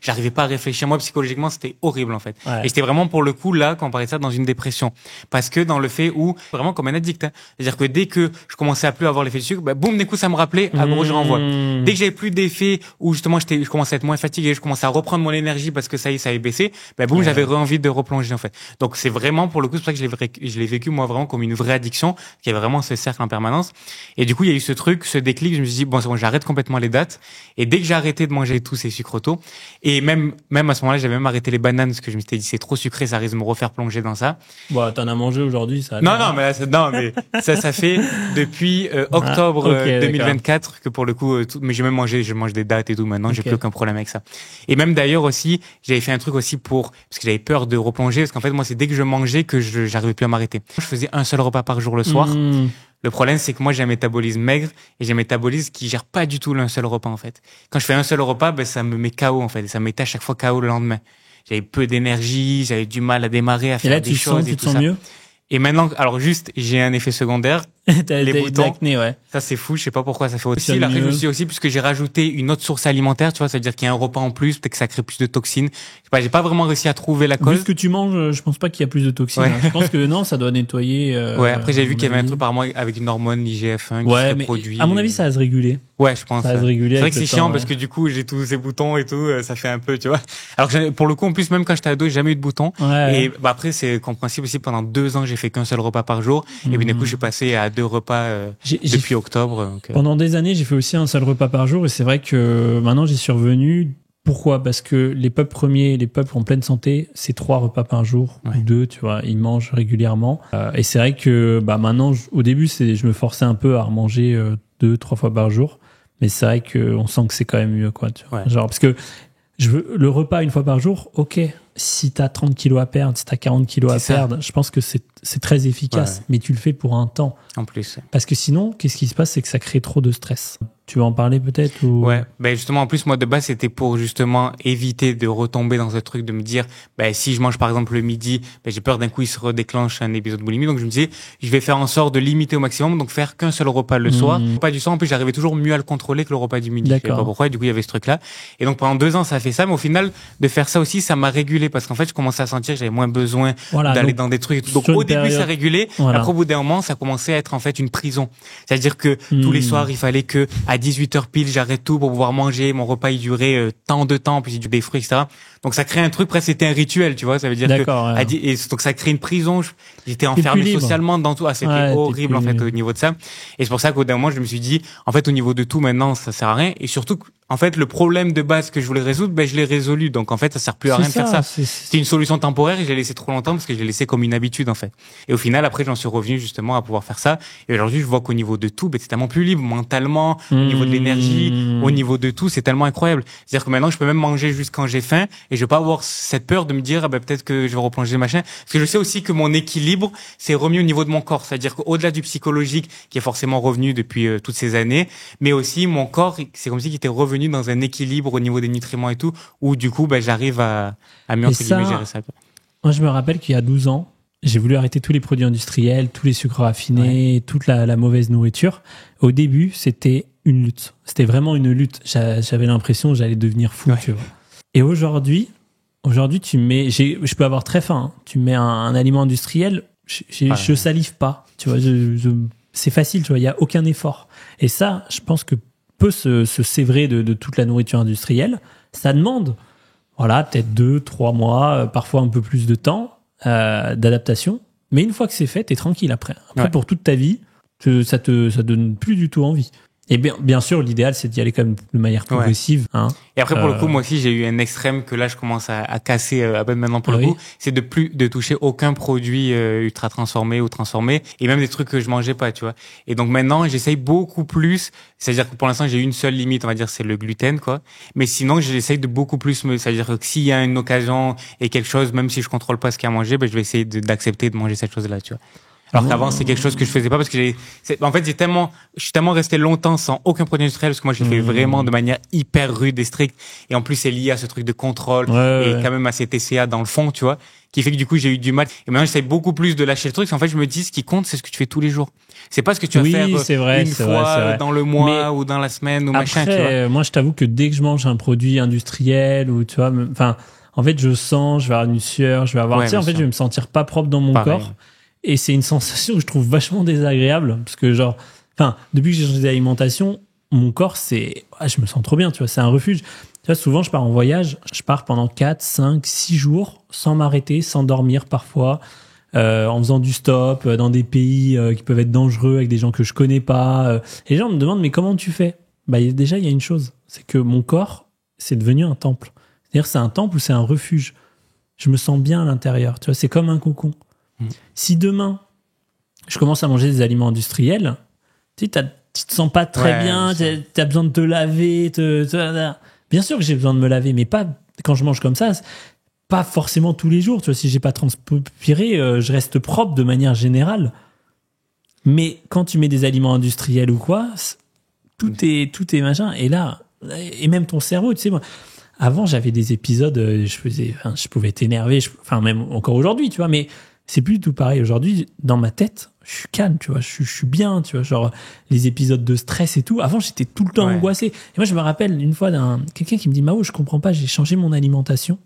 Speaker 2: J'arrivais pas à réfléchir. Moi, psychologiquement, c'était horrible, en fait. Ouais. Et j'étais vraiment, pour le coup, là, quand on parlait de ça, dans une dépression. Parce que dans le fait où, vraiment comme un addict, hein. C'est-à-dire que dès que je commençais à plus avoir l'effet de sucre, bah, boum, d'un coup, ça me rappelait, ah, gros, je renvoie. Dès que j'avais plus d'effet, où justement, je commençais à être moins fatigué, je commençais à reprendre mon énergie parce que ça y est, ça avait baissé, bah, boum, j'avais envie de replonger, en fait. Donc, c'est vraiment, pour le coup, c'est pour ça que je l'ai vécu, moi, vraiment comme une vraie addiction, qu'il y avait vraiment ce cercle en permanence. Et du coup, il y a eu ce truc, ce déclic, je me suis dit, bon, c'est bon, j'arrête complètement les dates. Et dès que j'ai arrêté de manger tous ces sucres auto, et même à ce moment-là, j'avais même arrêté les bananes parce que je m'étais dit, c'est trop sucré, ça risque de me refaire plonger dans ça.
Speaker 1: Bon, t'en as mangé aujourd'hui, ça.
Speaker 2: Non, mais ça fait depuis octobre 2024 que pour le coup, mais j'ai même mangé, je mange des dates et tout maintenant, j'ai plus aucun problème avec ça. ça. Et même d'ailleurs aussi, j'avais fait un truc aussi parce que j'avais peur de replonger, parce qu'en fait, moi, c'est dès que je mangeais que j'arrivais plus à m'arrêter. Je faisais un seul repas par jour le soir. Le problème, c'est que moi, j'ai un métabolisme maigre et j'ai un métabolisme qui gère pas du tout un seul repas, en fait. Quand je fais un seul repas, ben, ça me met KO, en fait. Et ça me mettait à chaque fois KO le lendemain. J'avais peu d'énergie, j'avais du mal à démarrer, à faire des choses et tout ça. Et là, tu te sens mieux? Et maintenant, alors juste, j'ai un effet secondaire. Les boutons.
Speaker 1: L'acné, ouais.
Speaker 2: Ça, c'est fou. Je sais pas pourquoi ça fait aussi. Après, je me suis aussi, puisque j'ai rajouté une autre source alimentaire, tu vois, ça veut dire qu'il y a un repas en plus, peut-être que ça crée plus de toxines. Je sais pas, j'ai pas vraiment réussi à trouver la cause.
Speaker 1: Vu ce que tu manges, je pense pas qu'il y a plus de toxines.
Speaker 2: Ouais.
Speaker 1: Hein. Je pense que non, ça doit nettoyer.
Speaker 2: Ouais, après, j'ai vu qu'il y avait un truc par mois avec une hormone, l'IGF-1, qui serait produit.
Speaker 1: À mon avis, ça va se réguler.
Speaker 2: Ouais, je pense.
Speaker 1: Ça va se réguler.
Speaker 2: C'est vrai que c'est chiant parce que du coup, j'ai tous ces boutons et tout, ça fait un peu, tu vois. Alors que pour le coup, en plus, même quand j'étais ado, j'ai jamais eu de boutons.
Speaker 1: Ouais.
Speaker 2: Et bah, après, c'est compréhensible aussi, pendant 2 ans, j'ai fait qu'un seul repas par jour. Et puis, du coup, je suis passé à 2 repas depuis octobre. Donc,
Speaker 1: Pendant des années, j'ai fait aussi un seul repas par jour et c'est vrai que maintenant, j'y suis revenu. Pourquoi? Parce que les peuples en pleine santé, c'est 3 repas par jour, ou 2, tu vois, ils mangent régulièrement. Et c'est vrai que maintenant, au début, je me forçais un peu à remanger 2-3 fois par jour. Mais c'est vrai qu'on sent que c'est quand même mieux, quoi. Tu vois. Genre, parce que le repas une fois par jour, ok. Si t'as 30 kilos à perdre, si t'as 40 kilos à perdre, je pense que c'est très efficace. Mais tu le fais pour un temps.
Speaker 2: En plus.
Speaker 1: Parce que sinon, qu'est-ce qui se passe? C'est que ça crée trop de stress. Tu veux en parler peut-être ou...
Speaker 2: Ouais, ben justement, en plus, moi, de base, c'était pour justement éviter de retomber dans ce truc de me dire, si je mange par exemple le midi, j'ai peur d'un coup il se redéclenche un épisode de boulimie. Donc je me disais, je vais faire en sorte de limiter au maximum, donc faire qu'un seul repas le soir. Pas du soir, en plus, j'arrivais toujours mieux à le contrôler que le repas du midi. Je sais pas pourquoi, et du coup, il y avait ce truc-là. Et donc pendant 2 ans, ça a fait ça, mais au final, de faire ça aussi, ça m'a régulé parce qu'en fait, je commençais à sentir que j'avais moins besoin d'aller dans des trucs. Donc au début, ça régulait. Après, au bout d'un moment, ça commençait à être en fait une prison. C'est-à-dire que tous les soirs, il fallait que à 18h pile, j'arrête tout pour pouvoir manger. Mon repas, il durait tant de temps, puis il durait des fruits, etc. Donc ça crée un truc, presque c'était un rituel, tu vois. Ça veut dire et donc ça crée une prison. J'étais enfermé socialement dans tout. C'était horrible en fait au niveau de ça. Et c'est pour ça qu'au d'un moment, je me suis dit, en fait, au niveau de tout, maintenant, ça sert à rien. Et surtout, en fait, le problème de base que je voulais résoudre, je l'ai résolu. Donc en fait, ça sert plus à rien de faire ça. C'était une solution temporaire et je l'ai laissé trop longtemps parce que je l'ai laissé comme une habitude en fait. Et au final, après, j'en suis revenu justement à pouvoir faire ça. Et aujourd'hui, je vois qu'au niveau de tout, c'est tellement plus libre mentalement, au niveau de l'énergie, au niveau de tout, c'est tellement incroyable. C'est-à-dire que maintenant, je peux même manger juste quand j'ai faim et je vais pas avoir cette peur de me dire, peut-être que je vais replonger machin. Parce que je sais aussi que mon équilibre s'est remis au niveau de mon corps. C'est-à-dire qu'au-delà du psychologique, qui est forcément revenu depuis toutes ces années, mais aussi mon corps, c'est comme si il était revenu dans un équilibre au niveau des nutriments et tout, où du coup, j'arrive à mieux entre guillemets gérer ça.
Speaker 1: Moi, je me rappelle qu'il y a 12 ans, j'ai voulu arrêter tous les produits industriels, tous les sucres raffinés, toute la mauvaise nourriture. Au début, c'était une lutte. C'était vraiment une lutte. J'avais l'impression que j'allais devenir fou, tu vois. Et aujourd'hui, tu mets, je peux avoir très faim. Hein. Tu mets un aliment industriel, je salive pas. Tu vois, c'est facile, tu vois. Il y a aucun effort. Et ça, je pense que peut se sévrer de toute la nourriture industrielle. Ça demande, peut-être 2-3 mois, parfois un peu plus de temps d'adaptation. Mais une fois que c'est fait, t'es tranquille après. Après, pour toute ta vie, ça donne plus du tout envie. Et bien sûr, l'idéal, c'est d'y aller quand même de manière progressive. Hein.
Speaker 2: Et après, pour le coup, moi aussi, j'ai eu un extrême que là, je commence à casser à peine maintenant pour le coup. C'est de toucher aucun produit ultra transformé ou transformé. Et même des trucs que je mangeais pas, tu vois. Et donc maintenant, j'essaye beaucoup plus. C'est-à-dire que pour l'instant, j'ai une seule limite, on va dire, c'est le gluten, quoi. Mais sinon, j'essaye de beaucoup plus c'est-à-dire que s'il y a une occasion et quelque chose, même si je contrôle pas ce qu'il y a à manger, je vais essayer d'accepter de manger cette chose-là, tu vois. Alors qu'avant, c'est quelque chose que je faisais pas parce que en fait, je suis tellement resté longtemps sans aucun produit industriel parce que moi, je l'ai fait vraiment de manière hyper rude et stricte. Et en plus, c'est lié à ce truc de contrôle et quand même à ces TCA dans le fond, tu vois, qui fait que du coup, j'ai eu du mal. Et maintenant, j'essaie beaucoup plus de lâcher le truc. En fait, je me dis, ce qui compte, c'est ce que tu fais tous les jours. C'est pas ce que tu vas faire une fois dans le mois ou dans la semaine ou machin, tu vois.
Speaker 1: Moi, je t'avoue que dès que je mange un produit industriel ou, tu vois, en fait, je vais avoir une sueur, je vais avoir, je vais me sentir pas propre dans mon corps. Et c'est une sensation que je trouve vachement désagréable parce que depuis que j'ai changé d'alimentation, mon corps, je me sens trop bien, tu vois, c'est un refuge. Tu vois, souvent, je pars en voyage, je pars pendant 4, 5, 6 jours sans m'arrêter, sans dormir parfois, en faisant du stop dans des pays qui peuvent être dangereux avec des gens que je connais pas. Et les gens me demandent, mais comment tu fais? Déjà, il y a une chose, c'est que mon corps, c'est devenu un temple. C'est-à-dire, c'est un temple ou c'est un refuge. Je me sens bien à l'intérieur, tu vois, c'est comme un cocon. Si demain, je commence à manger des aliments industriels, tu te sens pas très bien, tu as besoin de te laver, Bien sûr que j'ai besoin de me laver, mais pas quand je mange comme ça, pas forcément tous les jours. Tu vois, si j'ai pas transpiré, je reste propre de manière générale. Mais quand tu mets des aliments industriels ou quoi, tout est machin. Et là, et même ton cerveau, tu sais, moi, avant, j'avais des épisodes, je pouvais t'énerver, même encore aujourd'hui, tu vois, mais c'est plus tout pareil. Aujourd'hui, dans ma tête, je suis calme, tu vois, je suis bien, tu vois, genre, les épisodes de stress et tout. Avant, j'étais tout le temps angoissé. Et moi, je me rappelle une fois quelqu'un qui me dit, Mao, je comprends pas, j'ai changé mon alimentation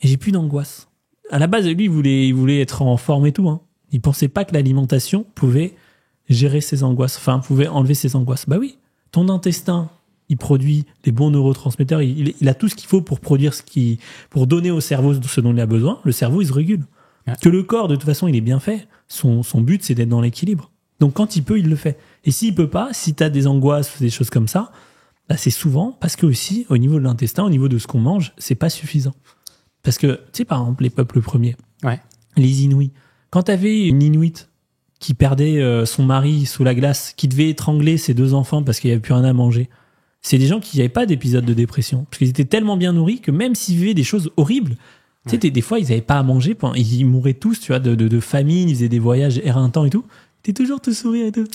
Speaker 1: et j'ai plus d'angoisse. À la base, lui, il voulait être en forme et tout, hein. Il pensait pas que l'alimentation pouvait gérer ses angoisses, pouvait enlever ses angoisses. Bah oui, ton intestin, il produit les bons neurotransmetteurs, il a tout ce qu'il faut pour produire pour donner au cerveau ce dont il a besoin. Le cerveau, il se régule. Ouais. Que le corps, de toute façon, il est bien fait. Son but, c'est d'être dans l'équilibre. Donc, quand il peut, il le fait. Et s'il peut pas, si t'as des angoisses ou des choses comme ça, bah, c'est souvent parce que aussi, au niveau de l'intestin, au niveau de ce qu'on mange, c'est pas suffisant. Parce que, tu sais, par exemple, les peuples premiers, les Inuits, quand t'avais une Inuit qui perdait son mari sous la glace, qui devait étrangler ses 2 enfants parce qu'il n'y avait plus rien à manger, c'est des gens qui n'avaient pas d'épisode de dépression. Parce qu'ils étaient tellement bien nourris que même s'ils vivaient des choses horribles, tu sais, des fois, ils n'avaient pas à manger. Ils mouraient tous, tu vois, de famine, ils faisaient des voyages éreintants et tout. T'es toujours tout sourire et tout.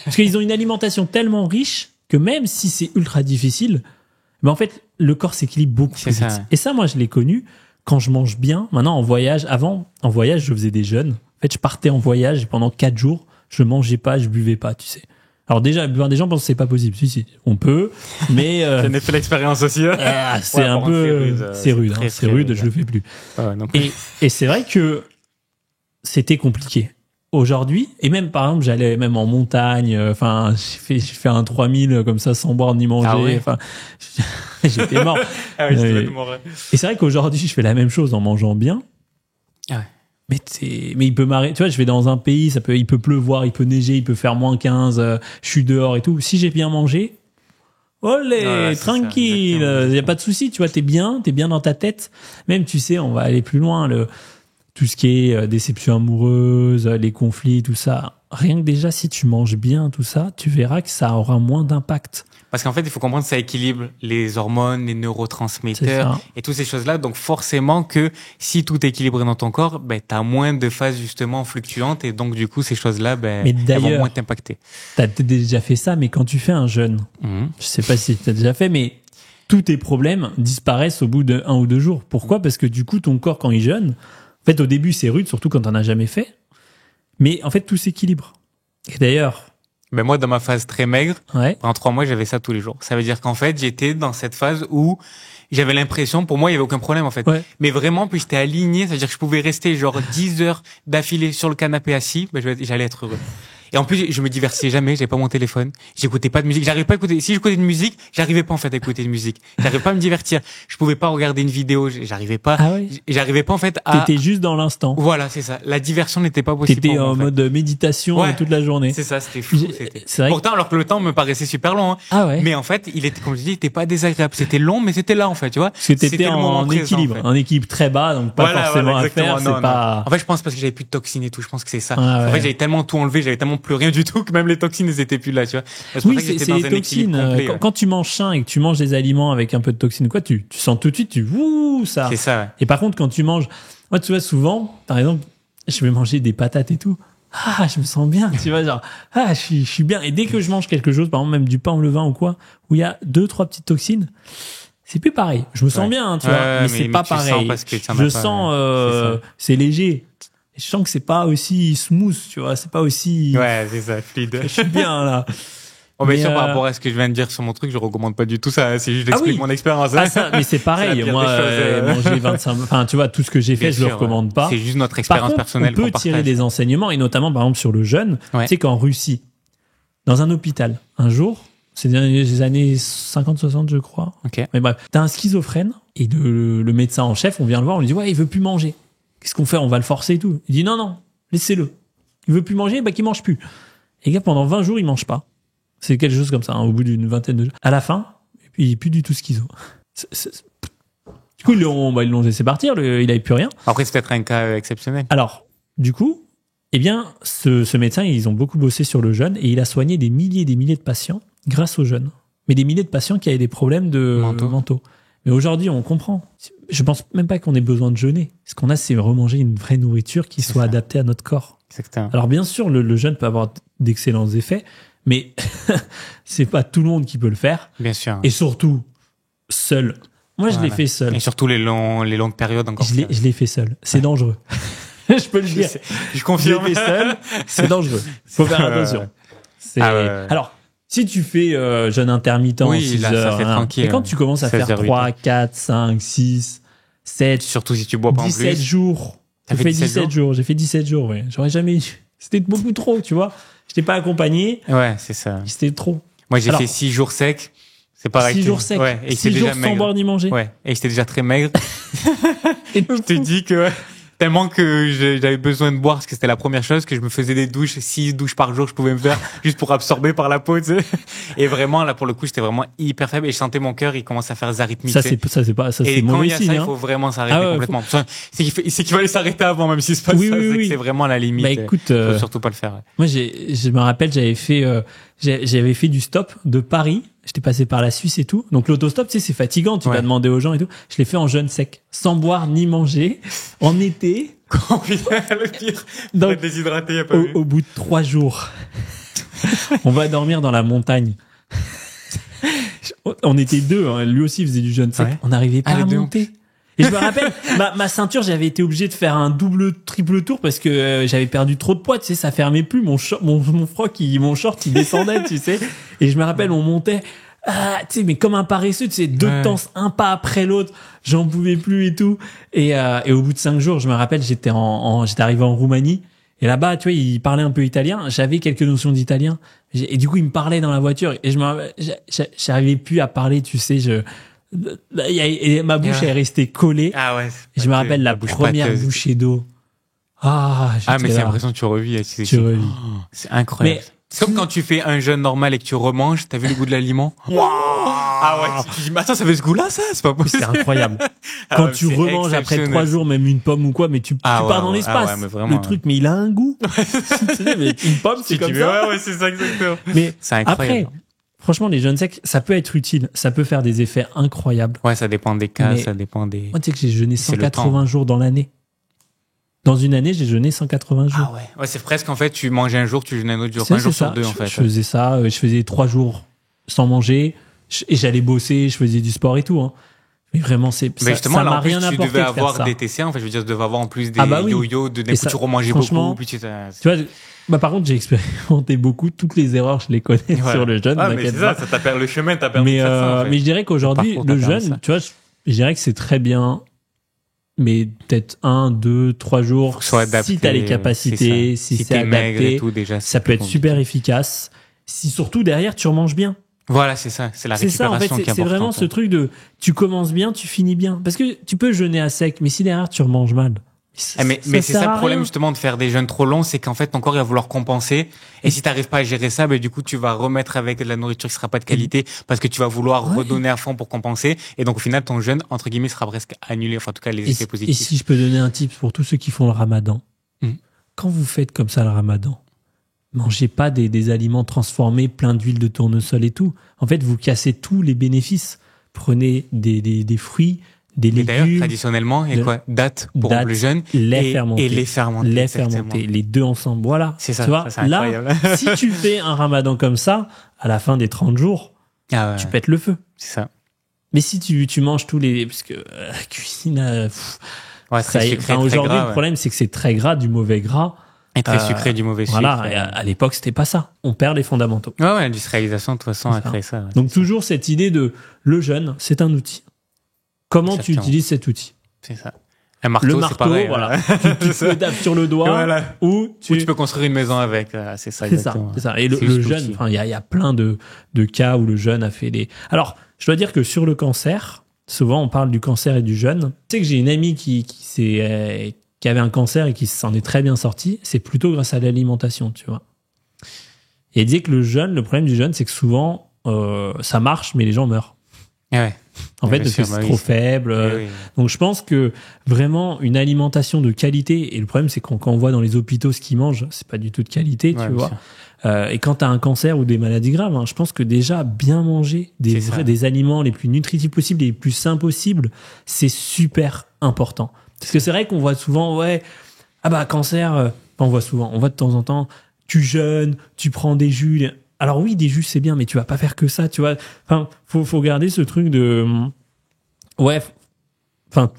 Speaker 1: Parce qu'ils ont une alimentation tellement riche que même si c'est ultra difficile, mais en fait, le corps s'équilibre beaucoup plus vite. Et ça, moi, je l'ai connu quand je mange bien. Maintenant, en voyage, en voyage, je faisais des jeûnes. En fait, je partais en voyage et pendant 4 jours, je mangeais pas, je buvais pas, tu sais. Alors déjà, des gens pensent que c'est pas possible. Si, on peut, mais
Speaker 2: j'en ai fait l'expérience aussi.
Speaker 1: C'est un peu, c'est rude, c'est rude. Je le fais plus. Non. Et c'est vrai que c'était compliqué. Aujourd'hui, et même par exemple, j'allais même en montagne. J'ai fait un 3000 comme ça sans boire ni manger. J'étais mort. Et c'est vrai qu'aujourd'hui, je fais la même chose en mangeant bien. Mais il peut m'arrêter. Tu vois, je vais dans un pays, il peut pleuvoir, il peut neiger, il peut faire -15, je suis dehors et tout. Si j'ai bien mangé, tranquille, il y a pas de souci, tu vois, t'es bien dans ta tête. Même, tu sais, on va aller plus loin, tout ce qui est déception amoureuse, les conflits, tout ça. Rien que déjà, si tu manges bien, tout ça, tu verras que ça aura moins d'impact.
Speaker 2: Parce qu'en fait, il faut comprendre que ça équilibre les hormones, les neurotransmetteurs et toutes ces choses-là. Donc, forcément que si tout est équilibré dans ton corps, t'as moins de phases justement fluctuantes et donc, du coup, ces choses-là, elles vont moins t'impacter.
Speaker 1: T'as déjà fait ça, mais quand tu fais un jeûne, je sais pas si t'as déjà fait, mais tous tes problèmes disparaissent au bout de 1 ou 2 jours. Pourquoi? Parce que du coup, ton corps, quand il jeûne, en fait, au début, c'est rude, surtout quand t'en as jamais fait. Mais en fait, tout s'équilibre. Et d'ailleurs,
Speaker 2: moi, dans ma phase très maigre, pendant 3 mois, j'avais ça tous les jours. Ça veut dire qu'en fait, j'étais dans cette phase où j'avais l'impression, pour moi, il y avait aucun problème, en fait. Mais vraiment, puis j'étais aligné, c'est-à-dire que je pouvais rester genre 10 heures d'affilée sur le canapé assis, j'allais être heureux. Et en plus, je me divertissais jamais, j'avais pas mon téléphone, j'écoutais pas de musique, j'arrivais pas à écouter. Si j'écoutais de musique, j'arrivais pas en fait à écouter de musique. J'arrivais pas à me divertir. Je pouvais pas regarder une vidéo, j'arrivais pas. J'arrivais pas en fait à.
Speaker 1: T'étais juste dans l'instant.
Speaker 2: Voilà, c'est ça. La diversion n'était pas possible.
Speaker 1: T'étais en mode méditation toute la journée.
Speaker 2: C'est ça, c'était fou. Pourtant, alors que le temps me paraissait super long. Mais en fait, il était, comme je dis, il était pas désagréable. C'était long, mais c'était là en fait, tu vois.
Speaker 1: C'était en équilibre, en équilibre très bas, donc pas forcément à faire. C'est pas.
Speaker 2: En fait, je pense parce que j'avais plus de toxines et tout. Je pense que c'est ça. En fait, j'avais tellement tout enlevé, j'avais tellement plus rien du tout que même les toxines elles étaient plus là, tu vois.
Speaker 1: C'est les toxines. Quand tu manges sain et que tu manges des aliments avec un peu de toxines, quoi, tu sens tout de suite, ça.
Speaker 2: C'est ça.
Speaker 1: Et par contre, quand tu manges, moi, tu vois, souvent, par exemple, je vais manger des patates et tout. Je me sens bien, tu vois, genre, je suis bien. Et dès que je mange quelque chose, par exemple, même du pain au levain ou quoi, où il y a 2-3 petites toxines, c'est plus pareil. Je me sens bien, tu vois, mais c'est pas pareil. Je sens, c'est léger. Je sens que c'est pas aussi smooth, tu vois, c'est pas aussi.
Speaker 2: Ouais, c'est ça, fluide.
Speaker 1: Je suis bien, là.
Speaker 2: Bien sûr, par rapport à ce que je viens de dire sur mon truc, je recommande pas du tout ça. C'est juste j'explique mon expérience.
Speaker 1: Mais c'est pareil. Moi, manger 25, tu vois, tout ce que j'ai fait, je le recommande pas.
Speaker 2: C'est juste notre expérience personnelle.
Speaker 1: On peut tirer des enseignements, et notamment, par exemple, sur le jeûne. Tu sais qu'en Russie, dans un hôpital, un jour, c'est dans les années 50-60, je crois. Mais bref, t'as un schizophrène, et le médecin en chef, on vient le voir, on lui dit, il veut plus manger. Qu'est-ce qu'on fait? On va le forcer et tout. Il dit non, laissez-le. Il veut plus manger, qu'il mange plus. Et le gars, pendant 20 jours, il mange pas. C'est quelque chose comme ça, au bout d'une vingtaine de jours. À la fin, il est plus du tout schizo. Du coup, ils l'ont laissé partir, il avait plus rien.
Speaker 2: Après, c'est peut-être un cas exceptionnel.
Speaker 1: Alors, du coup, ce médecin, ils ont beaucoup bossé sur le jeûne et il a soigné des milliers et des milliers de patients grâce au jeûne. mais des milliers de patients qui avaient des problèmes mentaux. Mais aujourd'hui, on comprend. Je pense même pas qu'on ait besoin de jeûner. Ce qu'on a, c'est remanger une vraie nourriture qui soit adaptée à notre corps.
Speaker 2: Exactement.
Speaker 1: Alors bien sûr, le jeûne peut avoir d'excellents effets, mais c'est pas tout le monde qui peut le faire.
Speaker 2: Bien sûr.
Speaker 1: Et surtout, seul. Moi, je l'ai fait seul.
Speaker 2: Et surtout les longues périodes encore.
Speaker 1: Je l'ai fait seul. C'est dangereux. Je peux le dire.
Speaker 2: Je confirme.
Speaker 1: Je l'ai fait seul. C'est dangereux. Faut faire attention. Alors, si tu fais jeûne intermittent, 6 heures,
Speaker 2: ça fait tranquille.
Speaker 1: et quand tu commences à faire 3, 4, 5, 6, 7,
Speaker 2: surtout si tu bois pas en plus.
Speaker 1: 17 jours. J'ai fait 17 jours. J'ai fait 17 jours, ouais. J'aurais jamais... C'était beaucoup trop, tu vois. Je t'ai pas accompagné.
Speaker 2: Ouais, c'est ça.
Speaker 1: C'était trop.
Speaker 2: Moi, j'ai fait 6 jours secs. C'est pareil.
Speaker 1: 6 jours secs.
Speaker 2: Ouais. Et
Speaker 1: 6 jours sans boire ni manger.
Speaker 2: Ouais. Et j'étais déjà très maigre.
Speaker 1: Et
Speaker 2: je te dis que, tellement que j'avais besoin de boire parce que c'était la première chose, que je me faisais des douches, 6 douches par jour je pouvais me faire juste pour absorber par la peau, tu sais. Et vraiment, là, pour le coup, j'étais vraiment hyper faible et je sentais mon cœur, il commence à faire des arythmies.
Speaker 1: Ça, c'est mauvais signe.
Speaker 2: Et quand il y a ça, il faut vraiment s'arrêter complètement. C'est qu'il fallait s'arrêter avant, même si c'est pas ça. Oui. C'est vraiment la limite.
Speaker 1: Bah, écoute,
Speaker 2: faut surtout pas le faire.
Speaker 1: Moi, je me rappelle, j'avais fait du stop de Paris. J'étais passé par la Suisse et tout. Donc, l'autostop, tu sais, c'est fatigant. Tu vas demander aux gens et tout. Je l'ai fait en jeûne sec, sans boire ni manger, en été.
Speaker 2: Le pire. Donc, être déshydraté, y a pas
Speaker 1: au bout de 3 jours, on va dormir dans la montagne. On était 2, hein. Lui aussi faisait du jeûne sec. On n'arrivait pas à monter. Et je me rappelle, ma ceinture, j'avais été obligé de faire un triple tour parce que j'avais perdu trop de poids, tu sais, ça fermait plus. Mon short, il descendait, tu sais. Et je me rappelle, on montait, tu sais, mais comme un paresseux, tu sais, 2 temps, un pas après l'autre. J'en pouvais plus et tout. Et au bout de 5 jours, je me rappelle, j'étais arrivé en Roumanie. Et là-bas, tu vois, il parlait un peu italien. J'avais quelques notions d'italien. Et du coup, il me parlait dans la voiture. Et j'arrivais plus à parler, tu sais, et ma bouche est restée collée.
Speaker 2: Ah ouais.
Speaker 1: Et je me rappelle la première bouchée d'eau.
Speaker 2: Mais c'est l'impression que tu revis. C'est incroyable. Mais c'est comme quand tu fais un jeûne normal et que tu remanges, t'as vu le goût de l'aliment? Ah ouais. Tu dis, mais attends, ça fait ce goût-là, ça? C'est pas possible.
Speaker 1: C'est incroyable. Quand tu remanges après 3 jours, même une pomme ou quoi, mais tu pars dans l'espace. Le truc, mais il a un goût. Mais une pomme, c'est comme ça.
Speaker 2: Ouais, c'est ça, exactement.
Speaker 1: Mais
Speaker 2: c'est incroyable.
Speaker 1: Après, franchement, les jeûnes secs, ça peut être utile. Ça peut faire des effets incroyables.
Speaker 2: Ouais, ça dépend des cas, ça dépend des...
Speaker 1: Moi, tu sais que j'ai jeûné 180 jours dans l'année. Dans une année, j'ai jeûné 180 jours.
Speaker 2: Ah ouais. Ouais, c'est presque, en fait, tu manges un jour, tu jeûnes un autre jour. Un jour sur 2, en fait.
Speaker 1: Je faisais ça. Je faisais 3 jours sans manger. Et j'allais bosser, je faisais du sport et tout. Hein. Mais vraiment, ça m'a rien apporté.
Speaker 2: Tu devais avoir des TC, en fait. Je veux dire, tu devais avoir en plus des yo-yo, d'un coup, tu remangeais beaucoup. Puis tu
Speaker 1: vois, par contre, j'ai expérimenté beaucoup. Toutes les erreurs, je les connais sur le jeûne.
Speaker 2: Ah, mais c'est ça t'as perdu le chemin, t'as perdu ça.
Speaker 1: Mais je dirais qu'aujourd'hui, le jeûne, tu vois, je dirais que c'est très bien. Mais peut-être 1, 2, 3 jours, si t'as les capacités, si c'est adapté, tout, déjà, ça peut être super efficace. Si surtout derrière, tu remanges bien.
Speaker 2: Voilà, c'est ça, c'est la récupération qui est importante.
Speaker 1: C'est vraiment ce truc de tu commences bien, tu finis bien. Parce que tu peux jeûner à sec, mais si derrière tu remanges mal.
Speaker 2: Mais c'est ça le problème justement de faire des jeûnes trop longs, c'est qu'en fait ton corps il va vouloir compenser et si t'arrives pas à gérer ça, du coup tu vas remettre avec de la nourriture qui sera pas de qualité parce que tu vas vouloir redonner à fond pour compenser et donc au final ton jeûne entre guillemets sera presque annulé, enfin en tout cas les effets positifs.
Speaker 1: Et si je peux donner un tip pour tous ceux qui font le ramadan, quand vous faites comme ça le ramadan, mangez pas des aliments transformés plein d'huile de tournesol et tout. En fait, vous cassez tous les bénéfices. Prenez des fruits, des légumes. Et d'ailleurs,
Speaker 2: traditionnellement, date pour le jeûne
Speaker 1: lait fermenté.
Speaker 2: Et lait fermenté.
Speaker 1: Lait fermenté. Les deux ensemble. Voilà.
Speaker 2: C'est ça.
Speaker 1: Tu vois,
Speaker 2: ça, c'est incroyable.
Speaker 1: Là, si tu fais un ramadan comme ça, à la fin des 30 jours, tu pètes le feu.
Speaker 2: C'est ça.
Speaker 1: Mais si tu manges tous les, parce que la cuisine, aujourd'hui, le problème, c'est que c'est très gras, du mauvais gras.
Speaker 2: Et très sucré, du mauvais sucre.
Speaker 1: Voilà, et à l'époque, c'était pas ça. On perd les fondamentaux.
Speaker 2: Ouais, l'industrialisation, de toute façon, a créé ça.
Speaker 1: Donc, toujours cette idée de le jeûne, c'est un outil. Comment tu utilises cet outil?
Speaker 2: C'est ça. Un marteau, c'est pareil.
Speaker 1: Voilà. tu te tapes sur le doigt, ou
Speaker 2: tu peux construire une maison avec. C'est ça, exactement.
Speaker 1: C'est ça. Et le jeûne, il y a plein de cas où le jeûne a fait des... Alors, je dois dire que sur le cancer, souvent, on parle du cancer et du jeûne. Tu sais que j'ai une amie qui avait un cancer et qui s'en est très bien sorti, c'est plutôt grâce à l'alimentation, tu vois. Et elle disait que le problème du jeûne, c'est que souvent, ça marche, mais les gens meurent.
Speaker 2: Ouais.
Speaker 1: En fait,
Speaker 2: bien
Speaker 1: parce que
Speaker 2: sûr,
Speaker 1: c'est
Speaker 2: bah
Speaker 1: trop
Speaker 2: oui,
Speaker 1: faible.
Speaker 2: Oui.
Speaker 1: Donc, je pense que vraiment, une alimentation de qualité, et le problème, c'est quand on voit dans les hôpitaux ce qu'ils mangent, c'est pas du tout de qualité,
Speaker 2: Ouais,
Speaker 1: tu
Speaker 2: bien
Speaker 1: vois.
Speaker 2: sûr.
Speaker 1: Et quand tu as un cancer ou des maladies graves, hein, je pense que déjà, bien manger
Speaker 2: C'est ça.
Speaker 1: des aliments les plus nutritifs possibles et les plus sains possibles, c'est super important. Parce que c'est vrai qu'on voit souvent, ouais, ah bah, cancer, on voit souvent, on voit de temps en temps, tu jeûnes, tu prends des jus. Alors oui, des jus, c'est bien, mais tu vas pas faire que ça, tu vois. Enfin, faut garder ce truc de, ouais, enfin,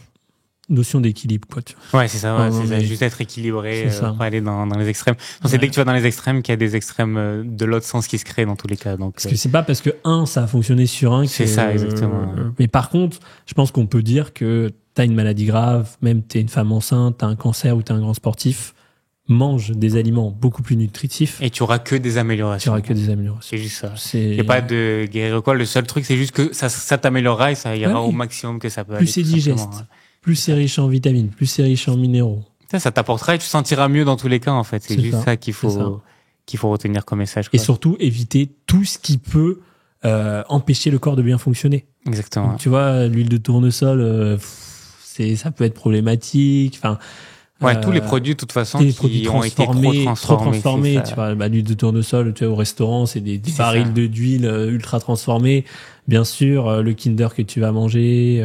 Speaker 1: notion d'équilibre, quoi. Tu vois.
Speaker 2: Ouais, c'est ça, ouais,
Speaker 1: Non,
Speaker 2: c'est ça,
Speaker 1: mais
Speaker 2: juste être équilibré,
Speaker 1: c'est ça.
Speaker 2: pas aller dans les extrêmes. Donc, c'est
Speaker 1: Ouais.
Speaker 2: dès que tu vas dans les extrêmes qu'il y a des extrêmes de l'autre sens qui se créent dans tous les cas. Donc,
Speaker 1: Parce que c'est pas parce que ça a fonctionné sur un que...
Speaker 2: c'est ça, exactement.
Speaker 1: Mais par contre, je pense qu'on peut dire que t'as une maladie grave, même t'es une femme enceinte, t'as un cancer ou t'es un grand sportif, mange des aliments beaucoup plus nutritifs,
Speaker 2: Et tu auras que des
Speaker 1: tu
Speaker 2: améliorations.
Speaker 1: auras que des améliorations.
Speaker 2: C'est juste ça.
Speaker 1: C'est...
Speaker 2: Il n'y a pas de guérir ou quoi. Le seul truc, c'est juste que ça t'améliorera et ça ira
Speaker 1: Ouais.
Speaker 2: au maximum que ça peut
Speaker 1: Plus
Speaker 2: aller.
Speaker 1: c'est
Speaker 2: tout
Speaker 1: digeste,
Speaker 2: simplement, ouais.
Speaker 1: plus c'est riche en vitamines, plus c'est riche en minéraux.
Speaker 2: Ça t'apportera et tu te sentiras mieux dans tous les cas, en fait. C'est
Speaker 1: C'est
Speaker 2: juste
Speaker 1: ça.
Speaker 2: ça qu'il
Speaker 1: C'est ça.
Speaker 2: faut retenir comme message.
Speaker 1: Et
Speaker 2: Quoi.
Speaker 1: surtout, éviter tout ce qui peut empêcher le corps de bien fonctionner.
Speaker 2: Exactement.
Speaker 1: Donc, tu vois, l'huile de tournesol, ça peut être problématique. Enfin,
Speaker 2: Ouais, tous les produits, de toute façon,
Speaker 1: les
Speaker 2: qui
Speaker 1: produits
Speaker 2: ont été trop transformés.
Speaker 1: tu vois, l'huile de tournesol, tu vois, au restaurant, c'est des
Speaker 2: C'est
Speaker 1: barils
Speaker 2: ça.
Speaker 1: d'huile ultra transformés. Bien sûr, le Kinder que tu vas manger,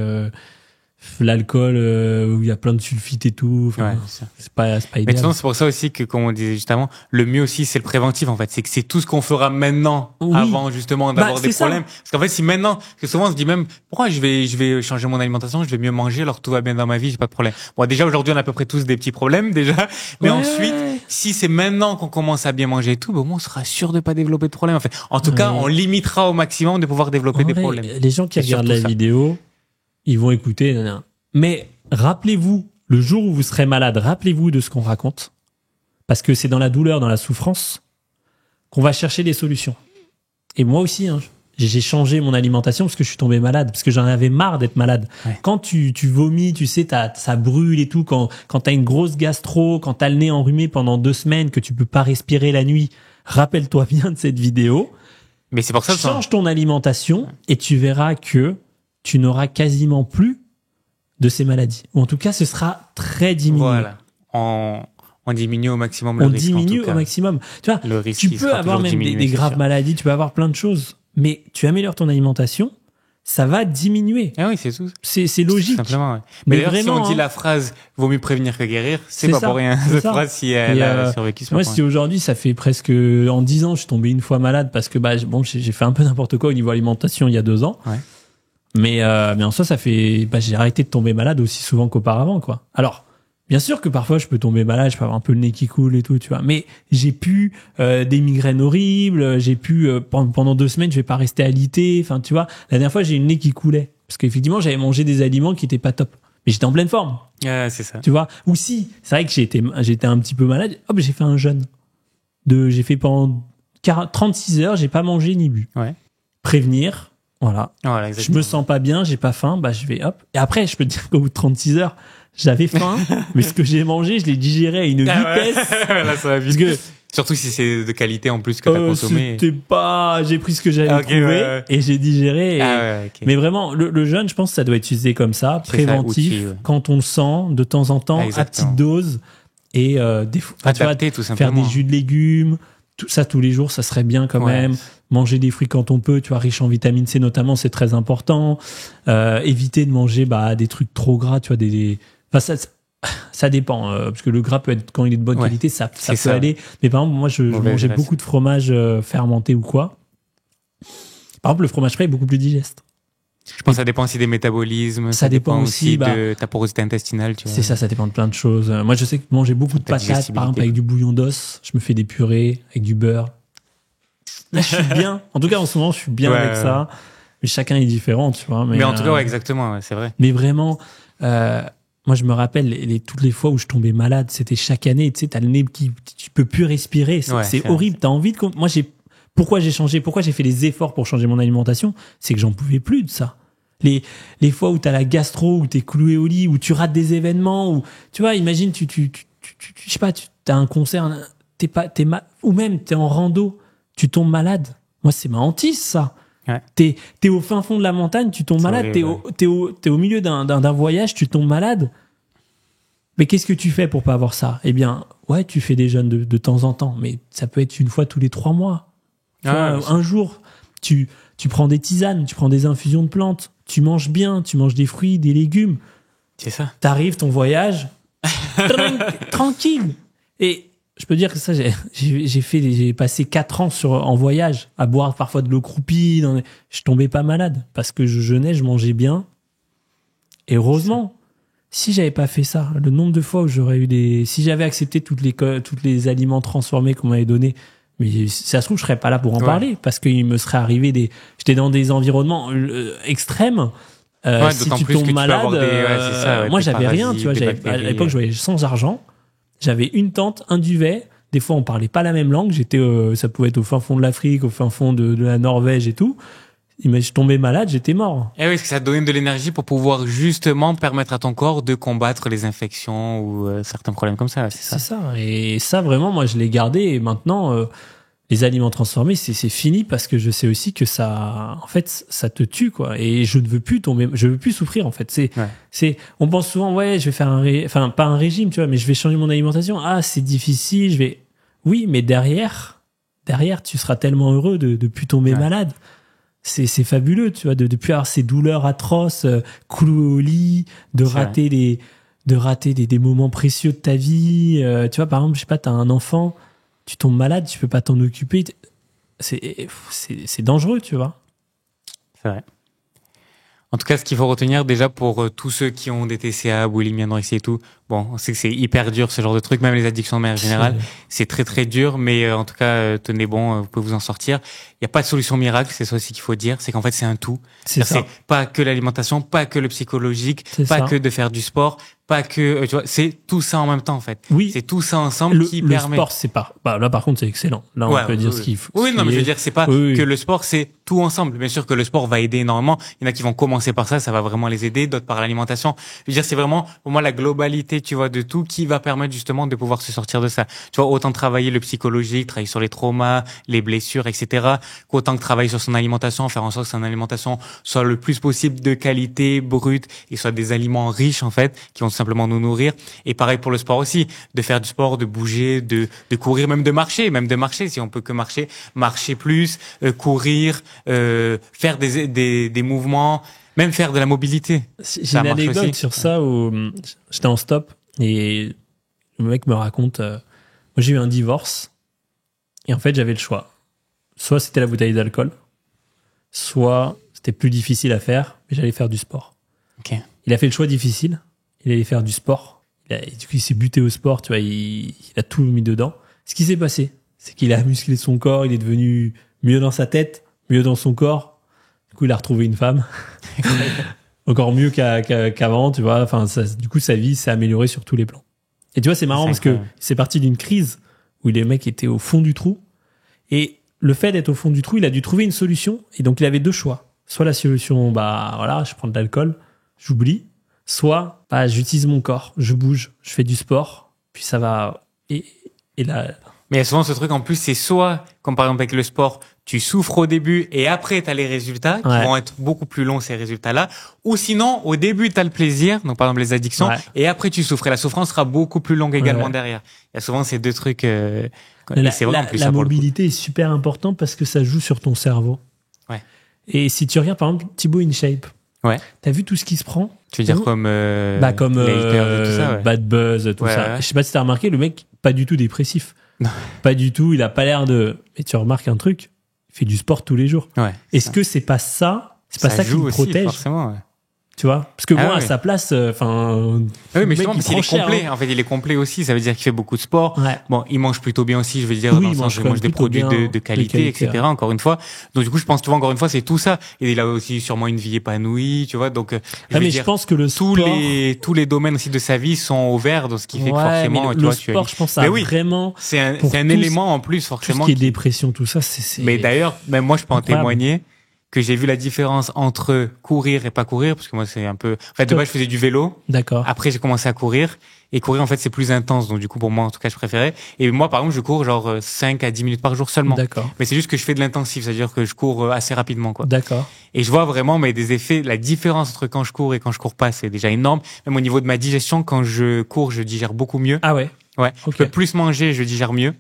Speaker 1: l'alcool où il y a plein de sulfite et tout. Enfin,
Speaker 2: Ouais, c'est ça.
Speaker 1: c'est pas
Speaker 2: Mais de toute
Speaker 1: idéal.
Speaker 2: façon, c'est pour ça aussi que, comme on disait juste avant, le mieux aussi, c'est le préventif, en fait. C'est que c'est tout ce qu'on fera maintenant,
Speaker 1: Oui.
Speaker 2: avant, justement, d'avoir des
Speaker 1: c'est ça.
Speaker 2: problèmes. Parce qu'en fait, si maintenant, parce que souvent, on se dit même, pourquoi je vais changer mon alimentation, je vais mieux manger, alors tout va bien dans ma vie, j'ai pas de problème. Bon, déjà, aujourd'hui, on a à peu près tous des petits problèmes, déjà. Mais
Speaker 1: Ouais.
Speaker 2: ensuite, si c'est maintenant qu'on commence à bien manger et tout, ben, au moins, on sera sûr de pas développer de problème, en fait. En tout cas,
Speaker 1: Ouais.
Speaker 2: on limitera au maximum de pouvoir développer
Speaker 1: En
Speaker 2: des
Speaker 1: vrai,
Speaker 2: problèmes.
Speaker 1: les gens qui
Speaker 2: C'est
Speaker 1: regardent
Speaker 2: surtout
Speaker 1: la
Speaker 2: ça.
Speaker 1: vidéo, ils vont écouter. Nanana. Mais rappelez-vous, le jour où vous serez malade, rappelez-vous de ce qu'on raconte. Parce que c'est dans la douleur, dans la souffrance, qu'on va chercher des solutions. Et moi aussi, hein, j'ai changé mon alimentation parce que je suis tombé malade, parce que j'en avais marre d'être malade.
Speaker 2: Ouais.
Speaker 1: Quand tu vomis, tu sais, ça brûle et tout, quand t'as une grosse gastro, quand t'as le nez enrhumé pendant 2 semaines, que tu peux pas respirer la nuit, rappelle-toi bien de cette vidéo.
Speaker 2: Mais c'est pour ça que
Speaker 1: Change ton alimentation et tu verras que tu n'auras quasiment plus de ces maladies. Ou en tout cas, ce sera très diminué.
Speaker 2: voilà. On diminue au maximum le
Speaker 1: On
Speaker 2: risque. en
Speaker 1: diminue
Speaker 2: tout cas.
Speaker 1: au maximum. Tu vois,
Speaker 2: Le risque,
Speaker 1: tu
Speaker 2: il
Speaker 1: peux
Speaker 2: sera
Speaker 1: avoir
Speaker 2: toujours
Speaker 1: même
Speaker 2: diminué,
Speaker 1: des
Speaker 2: c'est
Speaker 1: graves
Speaker 2: sûr.
Speaker 1: maladies, tu peux avoir plein de choses, mais tu améliores ton alimentation, ça va diminuer.
Speaker 2: Ah oui, c'est tout.
Speaker 1: C'est logique.
Speaker 2: Simplement, ouais.
Speaker 1: Mais
Speaker 2: Mais d'ailleurs, si
Speaker 1: vraiment,
Speaker 2: on dit
Speaker 1: hein.
Speaker 2: la phrase vaut mieux prévenir que guérir, c'est
Speaker 1: C'est
Speaker 2: pas
Speaker 1: ça,
Speaker 2: pour rien.
Speaker 1: c'est
Speaker 2: Cette
Speaker 1: ça.
Speaker 2: phrase, si elle
Speaker 1: Et,
Speaker 2: a survécu, c'est
Speaker 1: Moi,
Speaker 2: pas pour
Speaker 1: si aujourd'hui, ça fait presque en 10 ans, je suis tombé une fois malade parce que j'ai fait un peu n'importe quoi au niveau alimentation il y a 2 ans.
Speaker 2: Ouais.
Speaker 1: Mais en soi, j'ai arrêté de tomber malade aussi souvent qu'auparavant, quoi. Alors, bien sûr que parfois je peux tomber malade, je peux avoir un peu le nez qui coule et tout, tu vois. Mais j'ai pu des migraines horribles, j'ai pu pendant 2 semaines, je vais pas rester alité. Enfin, tu vois, la dernière fois j'ai eu le nez qui coulait parce qu'effectivement j'avais mangé des aliments qui étaient pas top. Mais j'étais en pleine forme,
Speaker 2: Ah, c'est ça.
Speaker 1: tu vois. Ou si, c'est vrai que j'étais un petit peu malade. Hop, j'ai fait un jeûne. J'ai fait pendant 36 heures, j'ai pas mangé ni bu.
Speaker 2: Ouais.
Speaker 1: Prévenir, voilà.
Speaker 2: Voilà,
Speaker 1: Je
Speaker 2: exactement.
Speaker 1: me sens pas bien, j'ai pas faim, je vais hop. Et après, je peux te dire qu'au bout de 36 heures, j'avais faim, mais ce que j'ai mangé, je l'ai digéré à une vitesse.
Speaker 2: Là, ça va
Speaker 1: Parce
Speaker 2: vite.
Speaker 1: que
Speaker 2: Surtout si c'est de qualité en plus que t'as consommé.
Speaker 1: c'était pas. J'ai pris ce que j'avais
Speaker 2: Ok,
Speaker 1: trouvé
Speaker 2: ouais.
Speaker 1: et j'ai digéré.
Speaker 2: Ah ouais, ok.
Speaker 1: Mais vraiment, le jeûne, je pense que ça doit être utilisé comme ça,
Speaker 2: C'est ça,
Speaker 1: préventif,
Speaker 2: outil, ouais.
Speaker 1: quand on le sent, de temps en temps, à
Speaker 2: Exactement.
Speaker 1: petite dose. Et tu vois,
Speaker 2: Adapter, tout
Speaker 1: faire
Speaker 2: simplement.
Speaker 1: des jus de légumes, tout ça tous les jours, ça serait bien quand
Speaker 2: Ouais.
Speaker 1: même. Manger des fruits quand on peut, tu vois, riche en vitamine C notamment, c'est très important. Éviter de manger des trucs trop gras, tu vois, Enfin, ça dépend, parce que le gras peut être, quand il est de bonne
Speaker 2: Ouais.
Speaker 1: qualité, ça
Speaker 2: C'est
Speaker 1: peut
Speaker 2: ça.
Speaker 1: aller. Mais par exemple, moi, je
Speaker 2: Mauvaise
Speaker 1: mangeais
Speaker 2: graisse.
Speaker 1: beaucoup de fromage fermenté ou quoi. Par exemple, le fromage frais est beaucoup plus digeste.
Speaker 2: Je pense que ça dépend aussi des métabolismes.
Speaker 1: Ça dépend aussi,
Speaker 2: de ta porosité intestinale, tu vois.
Speaker 1: C'est ça dépend de plein de choses. Moi, je sais que manger beaucoup de
Speaker 2: Ta
Speaker 1: patates, par
Speaker 2: digestibilité.
Speaker 1: exemple, avec du bouillon d'os, je me fais des purées avec du beurre. Là, je suis bien. En tout cas, en ce moment, je suis bien
Speaker 2: Ouais,
Speaker 1: avec
Speaker 2: ouais.
Speaker 1: ça. Mais chacun est différent, tu vois.
Speaker 2: Mais en tout cas, ouais, exactement, ouais, c'est vrai.
Speaker 1: Mais vraiment, moi, je me rappelle toutes les fois où je tombais malade, c'était chaque année. Tu sais, t'as le nez tu peux plus respirer. C'est
Speaker 2: Ouais,
Speaker 1: c'est
Speaker 2: c'est
Speaker 1: horrible. T'as envie de. Moi, pourquoi j'ai changé, pourquoi j'ai fait les efforts pour changer mon alimentation, c'est que j'en pouvais plus de ça. Les fois où t'as la gastro, où t'es cloué au lit, où tu rates des événements, où tu vois, imagine je sais pas, t'as un concert, ou même t'es en rando, tu tombes malade. Moi, c'est ma hantise, ça.
Speaker 2: Ouais.
Speaker 1: T'es au fin fond de la montagne, tu tombes malade. T'es au milieu d'un voyage, tu tombes malade. Mais qu'est-ce que tu fais pour pas avoir ça? Eh bien, ouais, tu fais des jeûnes de temps en temps, mais ça peut être une fois tous les 3 mois. Tu vois, un jour, tu prends des tisanes, tu prends des infusions de plantes, tu manges bien, tu manges des fruits, des légumes.
Speaker 2: C'est ça.
Speaker 1: T'arrives ton voyage, tranquille. Et je peux dire que ça, j'ai passé 4 ans en voyage, à boire parfois de l'eau croupie. Je tombais pas malade parce que je jeûnais, je mangeais bien. Et heureusement, si j'avais pas fait ça, le nombre de fois où si j'avais accepté toutes les aliments transformés qu'on m'avait donnés, mais si ça se trouve, je serais pas là pour en parler parce qu'il me serait arrivé j'étais dans des environnements extrêmes. Si tu tombes malade, moi j'avais rien, tu vois. À l'époque, je voyais sans argent. J'avais une tente, un duvet. Des fois, on parlait pas la même langue. Ça pouvait être au fin fond de l'Afrique, au fin fond de la Norvège et tout. Je tombais malade, j'étais mort.
Speaker 2: Et oui, parce que ça te donne de l'énergie pour pouvoir justement permettre à ton corps de combattre les infections ou certains problèmes comme ça.
Speaker 1: C'est ça. Et ça, vraiment, moi, je l'ai gardé. Et maintenant, les aliments transformés, c'est fini parce que je sais aussi que ça, en fait, ça te tue, quoi. Et je ne veux plus tomber, je veux plus souffrir, en fait. On pense souvent, ouais, je vais faire pas un régime, tu vois, mais je vais changer mon alimentation. Ah, c'est difficile, oui, mais derrière, tu seras tellement heureux de plus tomber malade. C'est fabuleux, tu vois, de plus avoir ces douleurs atroces, cloué au lit, de rater des moments précieux de ta vie. Tu vois, par exemple, je sais pas, t'as un enfant, tu tombes malade, tu peux pas t'en occuper. C'est dangereux, tu vois.
Speaker 2: C'est vrai. En tout cas, ce qu'il faut retenir déjà pour tous ceux qui ont des TCA, boulimie, anorexie et tout, bon, on sait que c'est hyper dur ce genre de truc, même les addictions de manière générale, c'est très très dur, mais en tout cas, tenez bon, vous pouvez vous en sortir. Il n'y a pas de solution miracle, c'est ça aussi qu'il faut dire, c'est qu'en fait c'est un tout. C'est pas que l'alimentation, pas que le psychologique, pas que de faire du sport, pas que, tu vois, c'est tout ça en même temps en fait.
Speaker 1: Oui.
Speaker 2: C'est tout ça ensemble qui permet.
Speaker 1: Le sport, c'est pas. Là par contre c'est excellent. Là on peut dire ce qu'il faut.
Speaker 2: Oui, non, mais je veux dire c'est pas que le sport, c'est tout ensemble. Bien sûr que le sport va aider énormément. Il y en a qui vont commencer par ça va vraiment les aider, d'autres par l'alimentation. Je veux dire c'est vraiment pour moi la globalité, tu vois, de tout qui va permettre justement de pouvoir se sortir de ça. Tu vois, autant travailler le psychologique, travailler sur les traumas, les blessures, etc. Qu'autant que travailler sur son alimentation, faire en sorte que son alimentation soit le plus possible de qualité, brute, et soit des aliments riches en fait, qui vont simplement nous nourrir. Et pareil pour le sport aussi, de faire du sport, de bouger, de courir, même de marcher si on peut que marcher plus, courir, faire des mouvements, même faire de la mobilité.
Speaker 1: J'ai une anecdote sur ça où j'étais en stop et le mec me raconte, moi j'ai eu un divorce et en fait j'avais le choix. Soit c'était la bouteille d'alcool, soit c'était plus difficile à faire, mais j'allais faire du sport.
Speaker 2: Okay.
Speaker 1: Il a fait le choix difficile, il allait faire du sport. Du coup, il s'est buté au sport, tu vois, il a tout mis dedans. Ce qui s'est passé, c'est qu'il a musclé son corps, il est devenu mieux dans sa tête, mieux dans son corps. Du coup, il a retrouvé une femme. Encore mieux qu'avant, tu vois. Enfin, du coup, sa vie s'est améliorée sur tous les plans. Et tu vois, c'est marrant parce que c'est parti d'une crise où les mecs étaient au fond du trou. Et le fait d'être au fond du trou, il a dû trouver une solution. Et donc, il avait 2 choix. Soit la solution, voilà, je prends de l'alcool, j'oublie. Soit, j'utilise mon corps, je bouge, je fais du sport, puis ça va. Et là.
Speaker 2: Mais il y a souvent ce truc en plus, c'est soit, comme par exemple avec le sport, tu souffres au début et après tu as les résultats qui vont être beaucoup plus longs, ces résultats-là. Ou sinon, au début tu as le plaisir, donc par exemple les addictions, et après tu souffres. Et la souffrance sera beaucoup plus longue également derrière. Il y a souvent ces 2 trucs.
Speaker 1: La mobilité est super importante parce que ça joue sur ton cerveau.
Speaker 2: Ouais.
Speaker 1: Et si tu regardes par exemple Thibaut InShape, t'as vu tout ce qui se prend?
Speaker 2: Tu veux dire comme
Speaker 1: Bad Buzz, tout ça. Je sais pas si t'as remarqué, le mec, pas du tout dépressif. Non. Pas du tout, il a pas l'air de... Mais tu remarques un truc, il fait du sport tous les jours.
Speaker 2: Ouais,
Speaker 1: est-ce que c'est pas ça? C'est pas ça qui le protège?
Speaker 2: Forcément,
Speaker 1: Tu vois? Parce que moi, à sa place,
Speaker 2: oui, mais justement, parce qu'il est complet. En fait, il est complet aussi. Ça veut dire qu'il fait beaucoup de sport.
Speaker 1: Ouais.
Speaker 2: Bon, il mange plutôt bien aussi. Je veux dire, dans le sens, il mange des produits de qualité, etc. Encore une fois. Donc, du coup, je pense, tu vois, encore une fois, c'est tout ça. Et il a aussi sûrement une vie épanouie, tu vois. Donc,
Speaker 1: je pense que le sport...
Speaker 2: tous les domaines aussi de sa vie sont ouverts dans ce qui fait que forcément,
Speaker 1: tu vois, sport, je pense, ça vraiment...
Speaker 2: C'est un élément en plus, forcément.
Speaker 1: Tout ce qui est dépression, tout ça, c'est...
Speaker 2: Mais d'ailleurs, même moi, je peux en témoigner que j'ai vu la différence entre courir et pas courir, parce que moi c'est un peu, en fait de base je faisais du vélo.
Speaker 1: D'accord.
Speaker 2: Après j'ai commencé à courir. Et courir, en fait, c'est plus intense. Donc, du coup, pour moi, en tout cas, je préférais. Et moi, par exemple, je cours genre 5 à 10 minutes par jour seulement.
Speaker 1: D'accord.
Speaker 2: Mais c'est juste que je fais de l'intensif. C'est-à-dire que je cours assez rapidement, quoi.
Speaker 1: D'accord.
Speaker 2: Et je vois vraiment, mais des effets, la différence entre quand je cours et quand je cours pas, c'est déjà énorme. Même au niveau de ma digestion, quand je cours, je digère beaucoup mieux.
Speaker 1: Ah ouais.
Speaker 2: Ouais.
Speaker 1: Ok.
Speaker 2: Je peux plus manger, je digère mieux.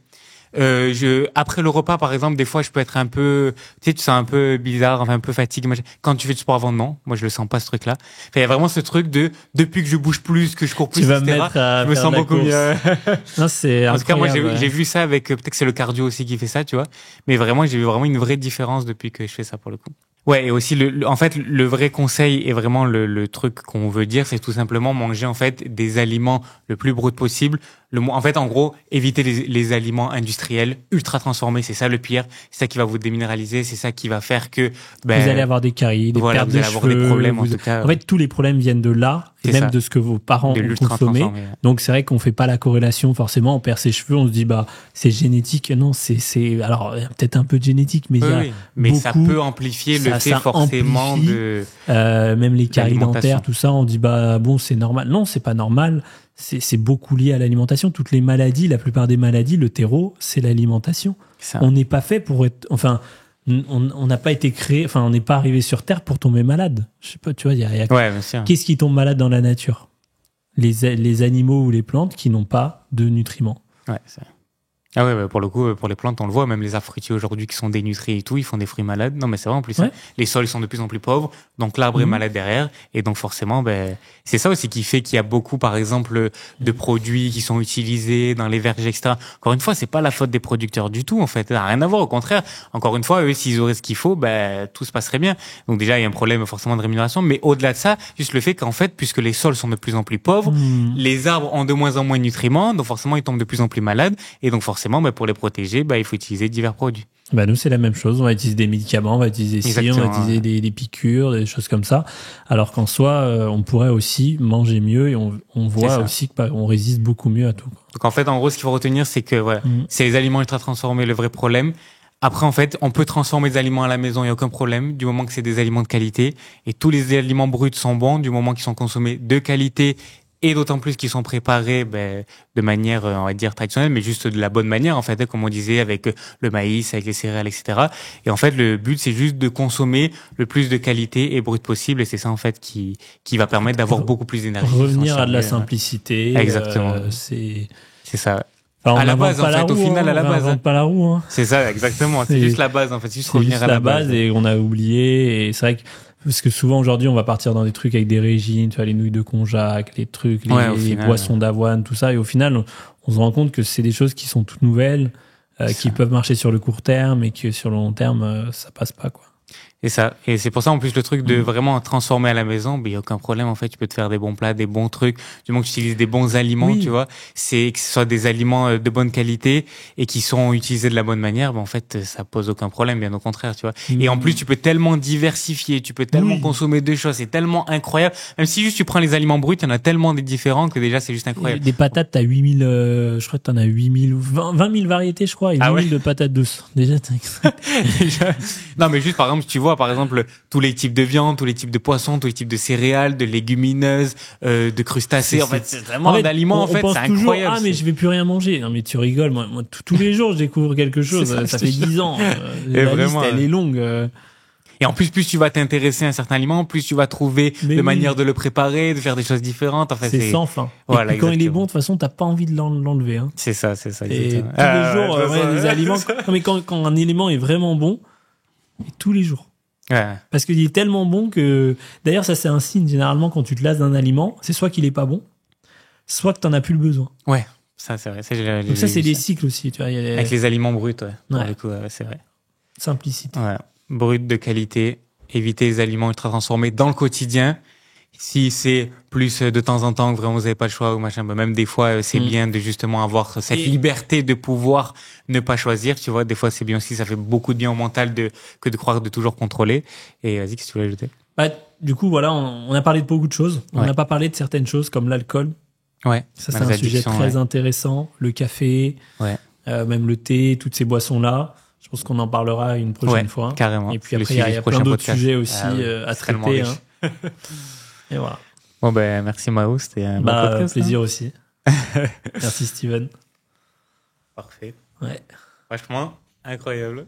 Speaker 2: Après le repas, par exemple, des fois, je peux être un peu, tu sais, tu sens un peu bizarre, enfin, un peu fatigué. Quand tu fais du sport avant, non. Moi, je le sens pas, ce truc-là. Enfin, il y a vraiment ce truc de, depuis que je bouge plus, que je cours plus,
Speaker 1: Tu vas
Speaker 2: etc.,
Speaker 1: me mettre à
Speaker 2: je me
Speaker 1: faire
Speaker 2: sens
Speaker 1: de la
Speaker 2: beaucoup
Speaker 1: course.
Speaker 2: mieux.
Speaker 1: Non, c'est
Speaker 2: En tout cas, moi,
Speaker 1: incroyable,
Speaker 2: j'ai vu ça avec, peut-être que c'est le cardio aussi qui fait ça, tu vois. Mais vraiment, j'ai vu vraiment une vraie différence depuis que je fais ça, pour le coup. Ouais, et aussi en fait, le vrai conseil et vraiment le truc qu'on veut dire, c'est tout simplement manger en fait des aliments le plus brut possible. En fait, en gros, éviter les aliments industriels ultra transformés, c'est ça le pire. C'est ça qui va vous déminéraliser, c'est ça qui va faire que
Speaker 1: vous allez avoir des caries, des pertes de
Speaker 2: vous allez
Speaker 1: cheveux,
Speaker 2: avoir des problèmes en tout cas.
Speaker 1: En fait, tous les problèmes viennent de là, et
Speaker 2: C'est
Speaker 1: même
Speaker 2: ça.
Speaker 1: de ce que vos parents
Speaker 2: De
Speaker 1: ont
Speaker 2: l'ultra
Speaker 1: consommé.
Speaker 2: transformé.
Speaker 1: Donc c'est vrai qu'on fait pas la corrélation forcément. On perd ses cheveux, on se dit bah c'est génétique. Non, c'est alors peut-être un peu de génétique, mais il y a
Speaker 2: Oui, mais ça
Speaker 1: beaucoup,
Speaker 2: peut amplifier le
Speaker 1: ça
Speaker 2: fait forcément
Speaker 1: amplifie,
Speaker 2: de
Speaker 1: même les caries
Speaker 2: l'alimentation.
Speaker 1: dentaires, tout ça. On dit bah bon c'est normal. Non, c'est pas normal. C'est beaucoup lié à l'alimentation. Toutes les maladies, la plupart des maladies, le terreau, c'est l'alimentation.
Speaker 2: ça.
Speaker 1: On n'est pas fait pour être. Enfin, on n'a pas été créé. Enfin, on n'est pas arrivé sur Terre pour tomber malade. Je sais pas, tu vois, il y a
Speaker 2: Ouais, bien sûr.
Speaker 1: qu'est-ce qui tombe malade dans la nature? Les animaux ou les plantes qui n'ont pas de nutriments.
Speaker 2: Ouais, ça. Ah ouais, bah, pour le coup, pour les plantes, on le voit, même les arbres fruitiers aujourd'hui qui sont dénutris et tout, ils font des fruits malades. Non, mais c'est vrai en plus.
Speaker 1: Ouais.
Speaker 2: Hein. Les sols sont de plus en plus pauvres, donc l'arbre est malade derrière, et donc forcément, ben, c'est ça aussi qui fait qu'il y a beaucoup, par exemple, de produits qui sont utilisés dans les vergers, etc. Encore une fois, c'est pas la faute des producteurs du tout, en fait. Ça n'a rien à voir, au contraire. Encore une fois, eux, s'ils auraient ce qu'il faut, ben, tout se passerait bien. Donc déjà, il y a un problème forcément de rémunération, mais au-delà de ça, juste le fait qu'en fait, puisque les sols sont de plus en plus pauvres, les arbres ont de moins en moins de nutriments, donc forcément, ils tombent de plus en plus malades, et donc forcément, ben, pour les protéger, il faut utiliser divers produits.
Speaker 1: Bah nous c'est la même chose, on va utiliser des médicaments, on va utiliser ci, on va
Speaker 2: Exactement,
Speaker 1: utiliser des piqûres, des choses comme ça, alors qu'en soi on pourrait aussi manger mieux et on voit aussi qu'on résiste beaucoup mieux à tout.
Speaker 2: Donc en fait, en gros, ce qu'il faut retenir, c'est que voilà, c'est les aliments ultra transformés le vrai problème. Après, en fait, on peut transformer des aliments à la maison, il n'y a aucun problème, du moment que c'est des aliments de qualité. Et tous les aliments bruts sont bons, du moment qu'ils sont consommés de qualité, et d'autant plus qu'ils sont préparés de manière, on va dire, traditionnelle, mais juste de la bonne manière, en fait, comme on disait, avec le maïs, avec les céréales, etc. Et en fait, le but, c'est juste de consommer le plus de qualité et brut possible, et c'est ça, en fait, qui va permettre d'avoir beaucoup plus d'énergie.
Speaker 1: Revenir à de la simplicité.
Speaker 2: Exactement.
Speaker 1: C'est
Speaker 2: ça.
Speaker 1: Enfin,
Speaker 2: à la base, en fait, au final, à la base.
Speaker 1: On n'invente pas la roue, hein.
Speaker 2: C'est ça, exactement. C'est juste la base, en fait. C'est juste revenir à
Speaker 1: la base et on a oublié. Et c'est vrai que, parce que souvent aujourd'hui, on va partir dans des trucs avec des régimes, tu vois, les nouilles de konjac, les trucs, les boissons d'avoine, tout ça. Et au final, on se rend compte que c'est des choses qui sont toutes nouvelles, qui peuvent marcher sur le court terme et que sur le long terme, ça passe pas, quoi.
Speaker 2: Et ça. Et c'est pour ça, en plus, le truc de vraiment transformer à la maison, il y a aucun problème, en fait. Tu peux te faire des bons plats, des bons trucs. Du moment que tu utilises des bons aliments, tu vois. C'est que ce soit des aliments de bonne qualité et qui sont utilisés de la bonne manière, en fait, ça pose aucun problème, bien au contraire, tu vois. Et en plus, tu peux tellement diversifier, tu peux tellement consommer de choses, c'est tellement incroyable. Même si juste tu prends les aliments bruts, il y en a tellement des différents que déjà, c'est juste incroyable.
Speaker 1: Des patates, t'as 8000, je crois que t'en as 8000, 20 000 variétés, je crois, et 8000 de patates douces. Déjà,
Speaker 2: non, mais juste, par exemple, tu vois, par exemple, tous les types de viande, tous les types de poissons, tous les types de céréales, de légumineuses, de crustacés. En fait, c'est vraiment d'aliments, en fait, c'est incroyable.
Speaker 1: Ah, mais je vais plus rien manger. Non, mais tu rigoles. Moi tous les jours, je découvre quelque chose. Ça fait 10 ans. La liste, elle est longue.
Speaker 2: Et en plus tu vas t'intéresser à un certain aliment, plus tu vas trouver manière de le préparer, de faire des choses différentes. En fait,
Speaker 1: c'est sans fin.
Speaker 2: Voilà,
Speaker 1: et puis quand il est bon, de toute façon, t'as pas envie de l'enlever. Hein.
Speaker 2: C'est ça.
Speaker 1: Et tous les jours, les aliments. Non, mais quand un élément est vraiment bon, et tous les jours.
Speaker 2: Ouais.
Speaker 1: Parce qu'il est tellement bon que, d'ailleurs, ça c'est un signe généralement quand tu te lasses d'un aliment, c'est soit qu'il est pas bon, soit que t'en as plus le besoin.
Speaker 2: Ouais, ça c'est vrai.
Speaker 1: Donc ça c'est des cycles aussi, tu vois.
Speaker 2: Avec les aliments bruts, pour le coup, c'est vrai.
Speaker 1: Simplicité.
Speaker 2: Ouais. Brut de qualité, éviter les aliments ultra transformés dans le quotidien. Si c'est plus de temps en temps que vraiment vous n'avez pas le choix ou machin, même des fois c'est bien de justement avoir cette liberté de pouvoir ne pas choisir, tu vois. Des fois c'est bien aussi, ça fait beaucoup de bien au mental que de croire de toujours contrôler. Et vas-y, qu'est-ce que tu voulais ajouter?
Speaker 1: Du coup, voilà, on a parlé de beaucoup de choses. On n'a pas parlé de certaines choses comme l'alcool.
Speaker 2: Ouais.
Speaker 1: Ça c'est un sujet très intéressant. Le café, même le thé, toutes ces boissons-là. Je pense qu'on en parlera une prochaine fois.
Speaker 2: Carrément.
Speaker 1: Et puis après, il y a plein d'autres sujets aussi à traiter. Hein. Et voilà.
Speaker 2: Bon, ben, merci Mao, c'était un bon podcast.
Speaker 1: Plaisir aussi. Merci Steven.
Speaker 2: Parfait.
Speaker 1: Ouais.
Speaker 2: Franchement, incroyable.